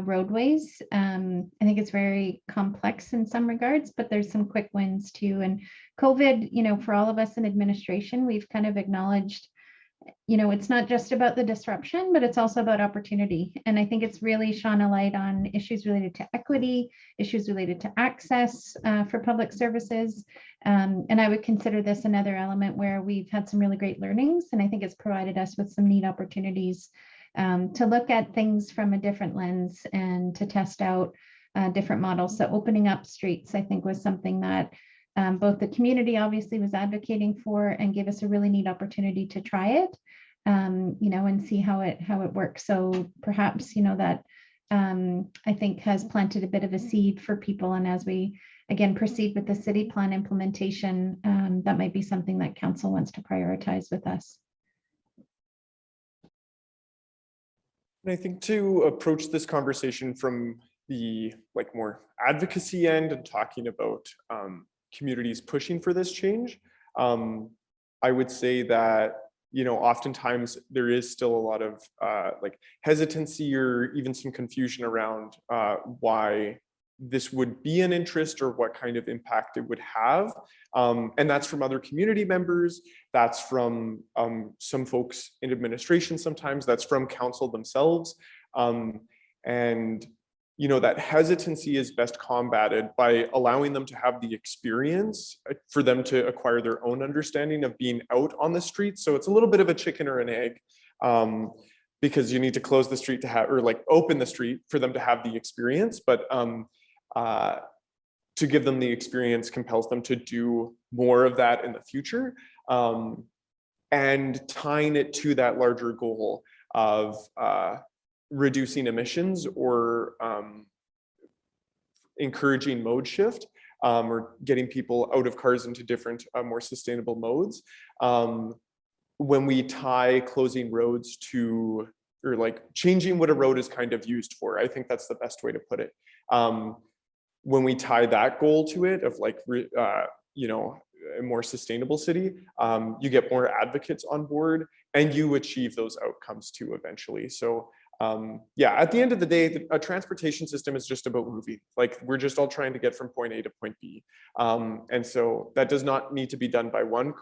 roadways. I think it's very complex in some regards, but there's some quick wins too. And COVID, you know, for all of us in administration, we've kind of acknowledged, you know, it's not just about the disruption, but it's also about opportunity. And I think it's really shone a light on issues related to equity, issues related to access for public services. And I would consider this another element where we've had some really great learnings. And I think it's provided us with some neat opportunities to look at things from a different lens and to test out different models. So opening up streets, I think, was something that both the community obviously was advocating for and gave us a really neat opportunity to try it, you know, and see how it works. So perhaps, you know, that I think has planted a bit of a seed for people. And as we again proceed with the city plan implementation, that might be something that council wants to prioritize with us. And I think to approach this conversation from the more advocacy end and talking about communities pushing for this change, I would say that, you know, oftentimes there is still a lot of hesitancy or even some confusion around why this would be an interest or what kind of impact it would have. And that's from other community members, that's from some folks in administration sometimes, that's from council themselves. And you know, that hesitancy is best combated by allowing them to have the experience for them to acquire their own understanding of being out on the street. So it's a little bit of a chicken or an egg, because you need to close the street to have, or open the street for them to have the experience. But to give them the experience compels them to do more of that in the future, and tying it to that larger goal of reducing emissions or encouraging mode shift, or getting people out of cars into different, more sustainable modes. When we tie closing roads to, or changing what a road is kind of used for, I think that's the best way to put it. When we tie that goal to it of you know, a more sustainable city, you get more advocates on board and you achieve those outcomes too eventually. So yeah, at the end of the day, a transportation system is just about moving. We're just all trying to get from point A to point B. And so that does not need to be done by one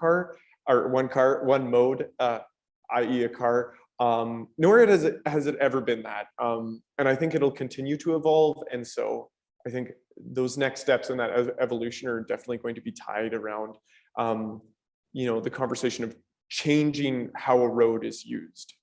one mode, i.e. a car, nor has it ever been that. And I think it'll continue to evolve. And so I think those next steps in that evolution are definitely going to be tied around, you know, the conversation of changing how a road is used.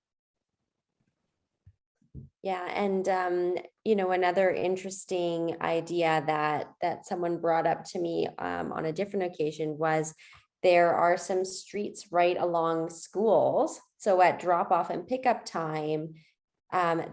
Yeah, and you know, another interesting idea that someone brought up to me on a different occasion was there are some streets right along schools. So at drop off and pickup time,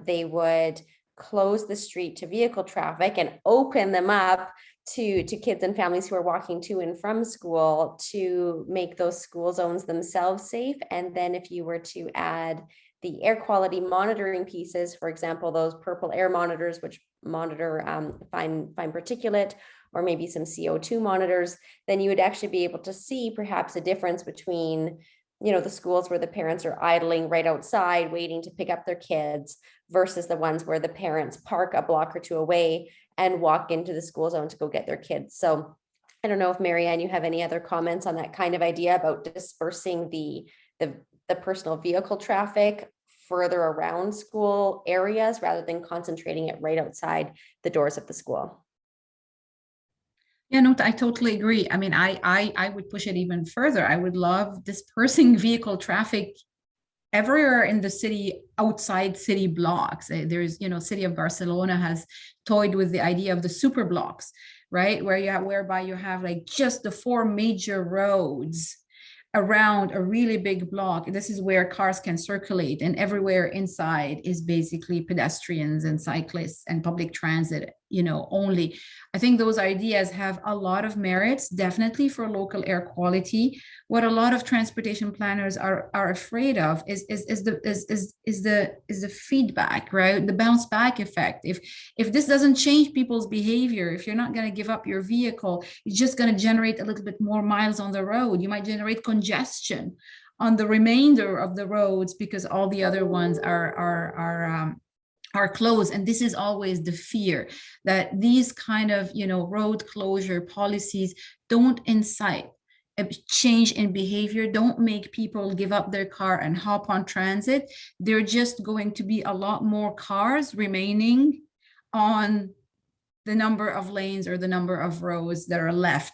they would close the street to vehicle traffic and open them up to kids and families who are walking to and from school to make those school zones themselves safe. And then if you were to add the air quality monitoring pieces, for example, those purple air monitors, which monitor fine particulate, or maybe some CO2 monitors, then you would actually be able to see perhaps a difference between, you know, the schools where the parents are idling right outside waiting to pick up their kids versus the ones where the parents park a block or two away and walk into the school zone to go get their kids. So I don't know if Marianne, you have any other comments on that kind of idea about dispersing the personal vehicle traffic further around school areas rather than concentrating it right outside the doors of the school. Yeah, no, I totally agree. I mean, I would push it even further. I would love dispersing vehicle traffic everywhere in the city, outside city blocks. There's, city of Barcelona has toyed with the idea of the super blocks, right? Whereby you have like just the 4 major roads around a really big block. This is where cars can circulate, and everywhere inside is basically pedestrians and cyclists and public transit, only. I think those ideas have a lot of merits, definitely for local air quality. What a lot of transportation planners are afraid of is the feedback, right? The bounce back effect. If this doesn't change people's behavior, if you're not going to give up your vehicle, it's just going to generate a little bit more miles on the road. You might generate congestion on the remainder of the roads because all the other ones are closed. And this is always the fear, that these kind of, road closure policies don't incite a change in behavior, don't make people give up their car and hop on transit. They're just going to be a lot more cars remaining on the number of lanes or the number of roads that are left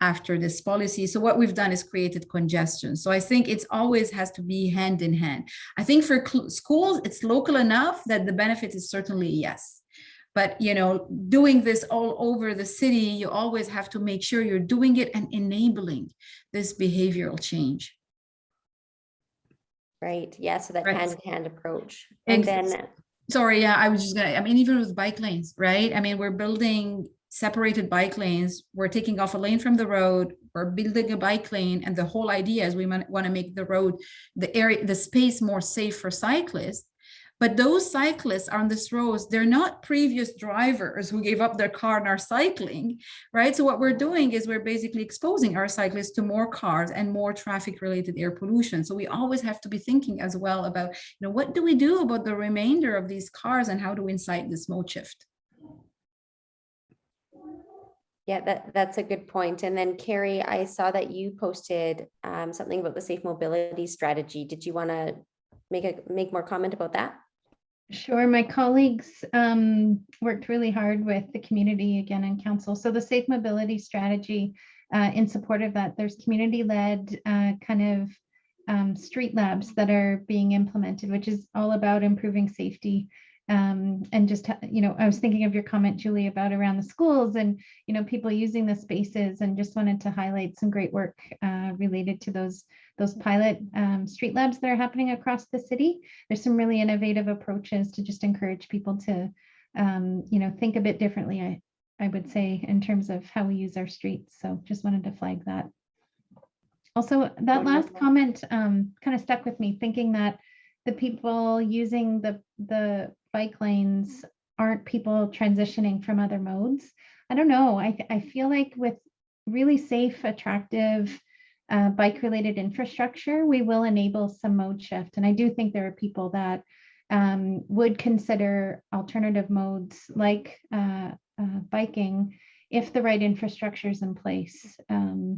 after this policy. So what we've done is created congestion. So I think it's always has to be hand in hand. I think for schools, it's local enough that the benefit is certainly yes. But, doing this all over the city, you always have to make sure you're doing it and enabling this behavioral change. Right. Yeah. So that Right. hand-in-hand approach. And then sorry, yeah, I was just gonna, even with bike lanes, right? We're building separated bike lanes. We're taking off a lane from the road. We're building a bike lane. And the whole idea is we want to make the road, the space more safe for cyclists. But those cyclists on this roads, they're not previous drivers who gave up their car and are cycling, right? So what we're doing is we're basically exposing our cyclists to more cars and more traffic-related air pollution. So we always have to be thinking as well about, what do we do about the remainder of these cars and how do we incite this mode shift? Yeah, that's a good point. And then Carrie, I saw that you posted something about the safe mobility strategy. Did you want to make more comment about that? Sure. My colleagues worked really hard with the community again and council. So the safe mobility strategy, in support of that, there's community-led street labs that are being implemented, which is all about improving safety. And just, I was thinking of your comment, Julie, about around the schools and, people using the spaces, and just wanted to highlight some great work related to those pilot street labs that are happening across the city. There's some really innovative approaches to just encourage people to, think a bit differently, I would say, in terms of how we use our streets. So just wanted to flag that. Also, that last comment kind of stuck with me, thinking that the people using the bike lanes aren't people transitioning from other modes. I don't know. I feel like with really safe, attractive bike-related infrastructure, we will enable some mode shift. And I do think there are people that would consider alternative modes like biking if the right infrastructure is in place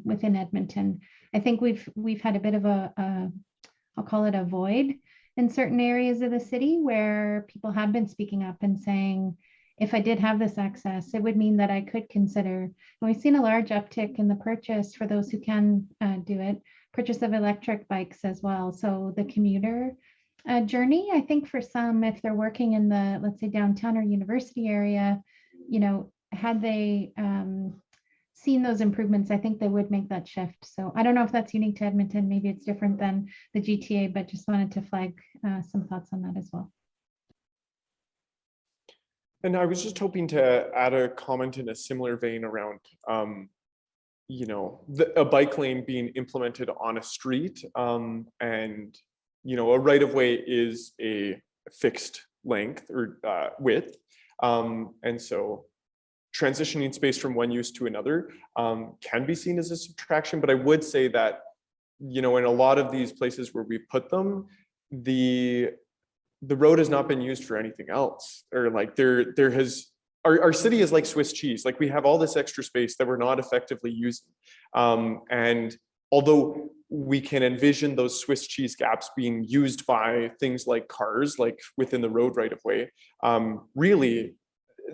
within Edmonton. I think we've had a bit of I'll call it a void in certain areas of the city where people have been speaking up and saying, if I did have this access, it would mean that I could consider, and we've seen a large uptick in the purchase for those who can do it, purchase of electric bikes as well. So the commuter journey, I think for some, if they're working in the, let's say, downtown or university area, had they seen those improvements, I think they would make that shift. So I don't know if that's unique to Edmonton. Maybe it's different than the GTA, but just wanted to flag some thoughts on that as well. And I was just hoping to add a comment in a similar vein around, a bike lane being implemented on a street, and, a right-of-way is a fixed length or width. And so transitioning space from one use to another can be seen as a subtraction, but I would say that, in a lot of these places where we put them, the road has not been used for anything else, or like our city is like Swiss cheese. Like we have all this extra space that we're not effectively using. And although we can envision those Swiss cheese gaps being used by things like cars, like within the road right of way, really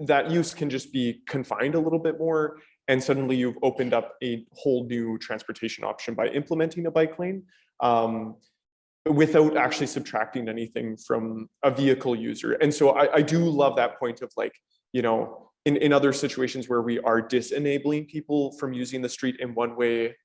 that use can just be confined a little bit more. And suddenly you've opened up a whole new transportation option by implementing a bike lane. without actually subtracting anything from a vehicle user. And so I do love that point of like, you know, in other situations where we are disenabling people from using the street in one way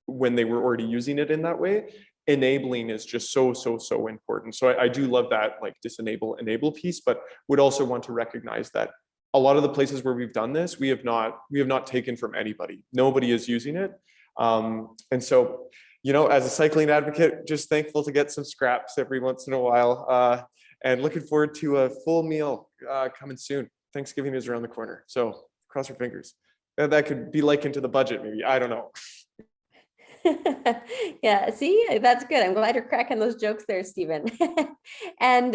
when they were already using it in that way, enabling is just so important. So I do love that like enable piece, but would also want to recognize that a lot of the places where we've done this, we have not taken from anybody. Nobody is using it. And so, you know, as a cycling advocate, just thankful to get some scraps every once in a while, and looking forward to a full meal coming soon. Thanksgiving is around the corner, so cross your fingers. That could be likened to the budget, maybe. I don't know. Yeah, see, that's good. I'm glad you're cracking those jokes there, Stephen. And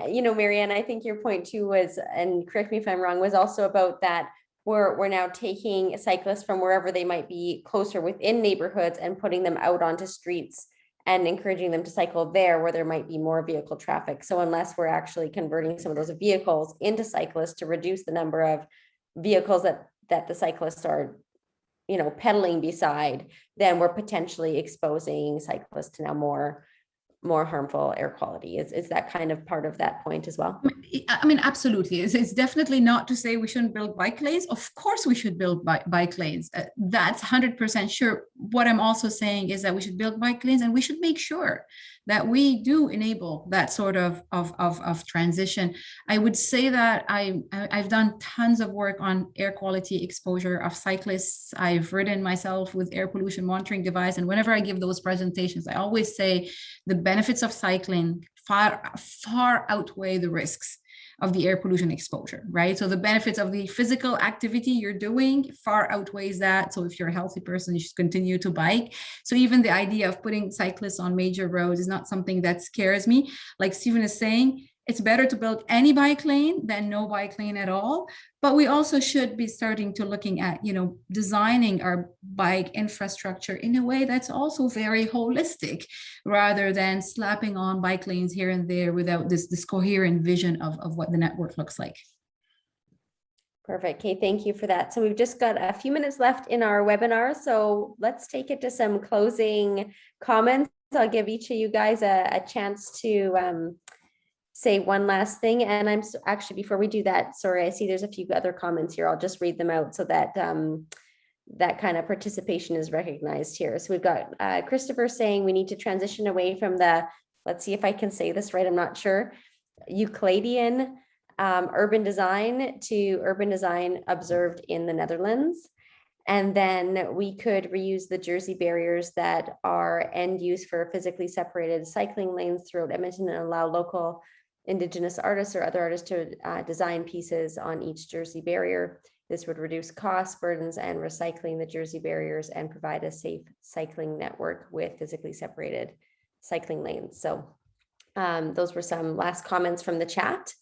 you know, Marianne, I think your point too was, and correct me if I'm wrong, was also about that we're now taking cyclists from wherever they might be closer within neighborhoods and putting them out onto streets and encouraging them to cycle there where there might be more vehicle traffic. So unless we're actually converting some of those vehicles into cyclists to reduce the number of vehicles that the cyclists are, you know, pedaling beside, then we're potentially exposing cyclists to now more harmful air quality. Is that kind of part of that point as well? I mean, absolutely. It's definitely not to say we shouldn't build bike lanes. Of course, we should build bike lanes. That's 100% sure. What I'm also saying is that we should build bike lanes, and we should make sure that we do enable that sort of transition. I would say that I've done tons of work on air quality exposure of cyclists. I've ridden myself with air pollution monitoring device, and whenever I give those presentations, I always say the benefits of cycling far outweigh the risks of the air pollution exposure, right? So the benefits of the physical activity you're doing far outweighs that. So if you're a healthy person, you should continue to bike. So even the idea of putting cyclists on major roads is not something that scares me. Like Stephen is saying, it's better to build any bike lane than no bike lane at all. But we also should be starting to looking at, you know, designing our bike infrastructure in a way that's also very holistic, rather than slapping on bike lanes here and there without this coherent vision of what the network looks like. Perfect. Okay, thank you for that. So we've just got a few minutes left in our webinar. So let's take it to some closing comments. I'll give each of you guys a chance to say one last thing. And I'm actually, before we do that, sorry, I see there's a few other comments here. I'll just read them out so that that kind of participation is recognized here. So we've got Christopher saying we need to transition away from the, let's see if I can say this right, I'm not sure, Euclidean urban design to urban design observed in the Netherlands. And then we could reuse the Jersey barriers that are end use for physically separated cycling lanes throughout Edmonton and allow local Indigenous artists or other artists to design pieces on each Jersey barrier. This would reduce costs, burdens, and recycling the Jersey barriers and provide a safe cycling network with physically separated cycling lanes. So those were some last comments from the chat.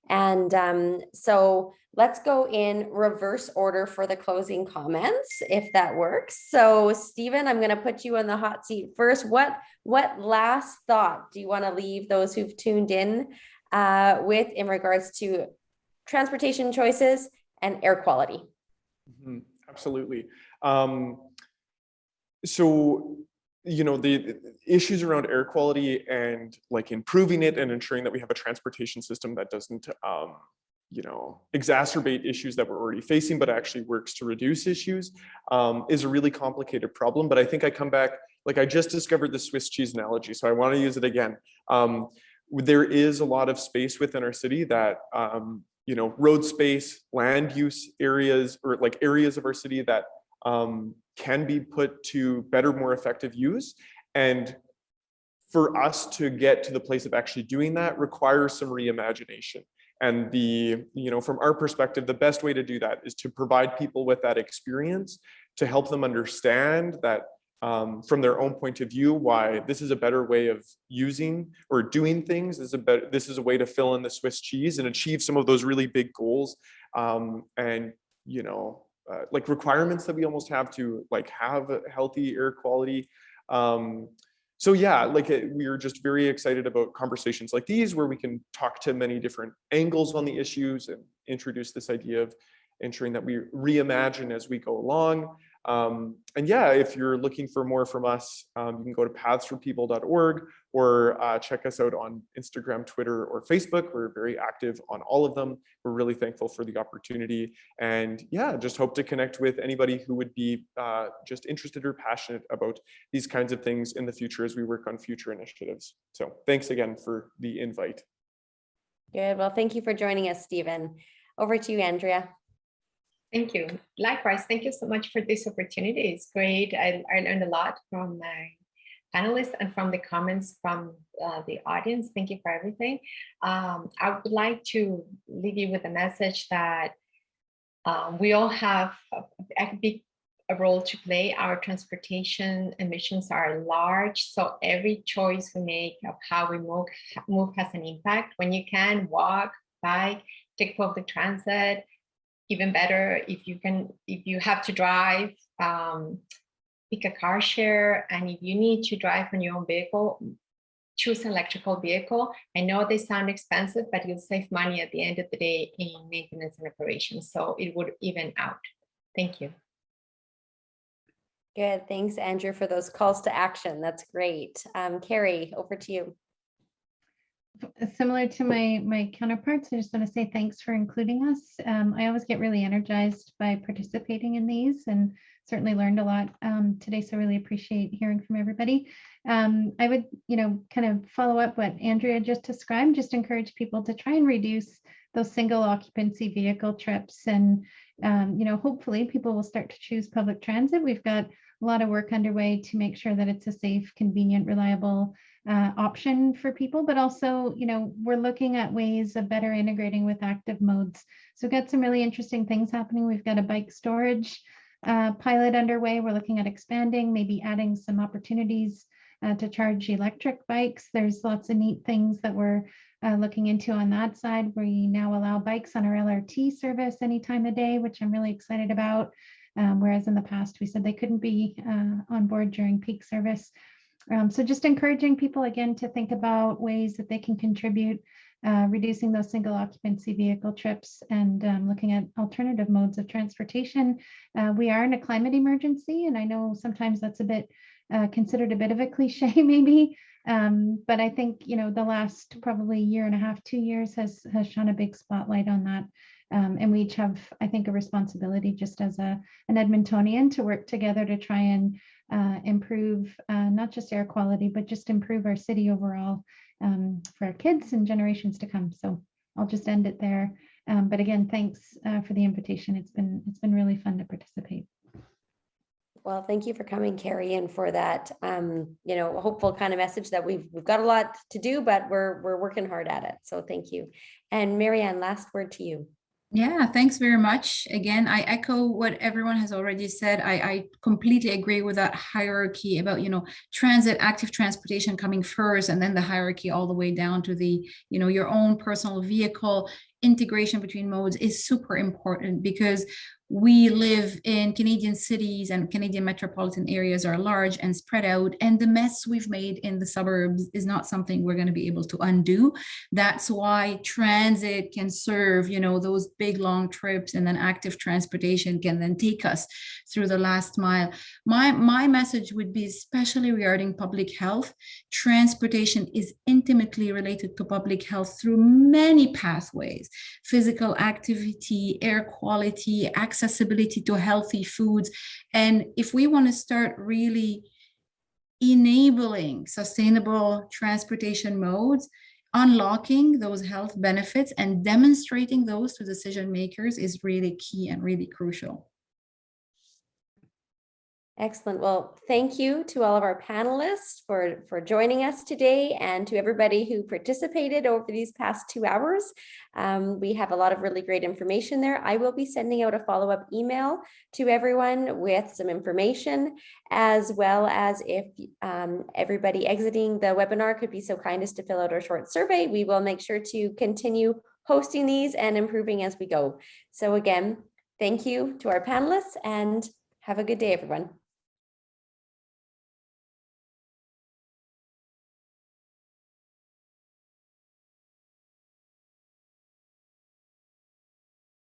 And so let's go in reverse order for the closing comments, if that works. So Stephen, I'm going to put you in the hot seat first. What last thought do you want to leave those who've tuned in with in regards to transportation choices and air quality? Mm-hmm. Absolutely. So, you know, the issues around air quality and like improving it and ensuring that we have a transportation system that doesn't, you know, exacerbate issues that we're already facing, but actually works to reduce issues, is a really complicated problem. But I think I come back, like I just discovered the Swiss cheese analogy, so I want to use it again. There is a lot of space within our city that, you know, road space, land use areas, or like areas of our city that can be put to better, more effective use. And for us to get to the place of actually doing that requires some reimagination. And the, you know, from our perspective, the best way to do that is to provide people with that experience, to help them understand that from their own point of view, why this is a better way of using or doing things. This is a way to fill in the Swiss cheese and achieve some of those really big goals. And, you know, like requirements that we almost have to like have a healthy air quality. So yeah, like we're just very excited about conversations like these where we can talk to many different angles on the issues and introduce this idea of ensuring that we reimagine as we go along. And yeah, if you're looking for more from us, you can go to pathsforpeople.org or check us out on Instagram, Twitter, or Facebook. We're very active on all of them. We're really thankful for the opportunity. And yeah, just hope to connect with anybody who would be just interested or passionate about these kinds of things in the future as we work on future initiatives. So thanks again for the invite. Good. Well, thank you for joining us, Stephen. Over to you, Andrea. Thank you. Likewise, thank you so much for this opportunity. It's great. I learned a lot from my panelists and from the comments from the audience. Thank you for everything. I would like to leave you with a message that we all have a big role to play. Our transportation emissions are large, so every choice we make of how we move has an impact. When you can walk, bike, take public transit, even better if you have to drive, pick a car share, and if you need to drive on your own vehicle, choose an electrical vehicle. I know they sound expensive, but you'll save money at the end of the day in maintenance and operations, so it would even out. Thank you. Good. Thanks, Andrew, for those calls to action. That's great. Carrie, over to you. Similar to my counterparts, I just want to say thanks for including us. I always get really energized by participating in these and certainly learned a lot today. So really appreciate hearing from everybody. I would, kind of follow up what Andrea just described, just encourage people to try and reduce those single occupancy vehicle trips. And, hopefully people will start to choose public transit. We've got a lot of work underway to make sure that it's a safe, convenient, reliable option for people, but also, we're looking at ways of better integrating with active modes. So we've got some really interesting things happening. We've got a bike storage pilot underway. We're looking at expanding, maybe adding some opportunities to charge electric bikes. There's lots of neat things that we're looking into on that side. We now allow bikes on our LRT service any time of day, which I'm really excited about. Whereas in the past, we said they couldn't be on board during peak service. So just encouraging people again to think about ways that they can contribute, reducing those single occupancy vehicle trips and looking at alternative modes of transportation. We are in a climate emergency, and I know sometimes that's a bit considered a bit of a cliche maybe, but I think, the last probably year and a half, 2 years has shone a big spotlight on that. And we each have, I think, a responsibility just as an Edmontonian to work together to try and improve not just air quality, but just improve our city overall for our kids and generations to come. So I'll just end it there. But again, thanks for the invitation. It's been really fun to participate. Well, thank you for coming, Carrie, and for that, hopeful kind of message that we've got a lot to do, but we're working hard at it. So thank you. And Marianne, last word to you. Yeah, thanks very much. Again, I echo what everyone has already said. I completely agree with that hierarchy about, transit, active transportation coming first, and then the hierarchy all the way down to the, your own personal vehicle. Integration between modes is super important because we live in Canadian cities, and Canadian metropolitan areas are large and spread out, and the mess we've made in the suburbs is not something we're going to be able to undo. That's why transit can serve, those big long trips, and then active transportation can then take us through the last mile. My message would be, especially regarding public health, transportation is intimately related to public health through many pathways: physical activity, air quality, accessibility to healthy foods. And if we want to start really enabling sustainable transportation modes, unlocking those health benefits and demonstrating those to decision makers is really key and really crucial. Excellent. Well, thank you to all of our panelists for joining us today, and to everybody who participated over these past 2 hours. We have a lot of really great information there. I will be sending out a follow-up email to everyone with some information, as well as if everybody exiting the webinar could be so kind as to fill out our short survey. We will make sure to continue hosting these and improving as we go. So again, thank you to our panelists, and have a good day, everyone.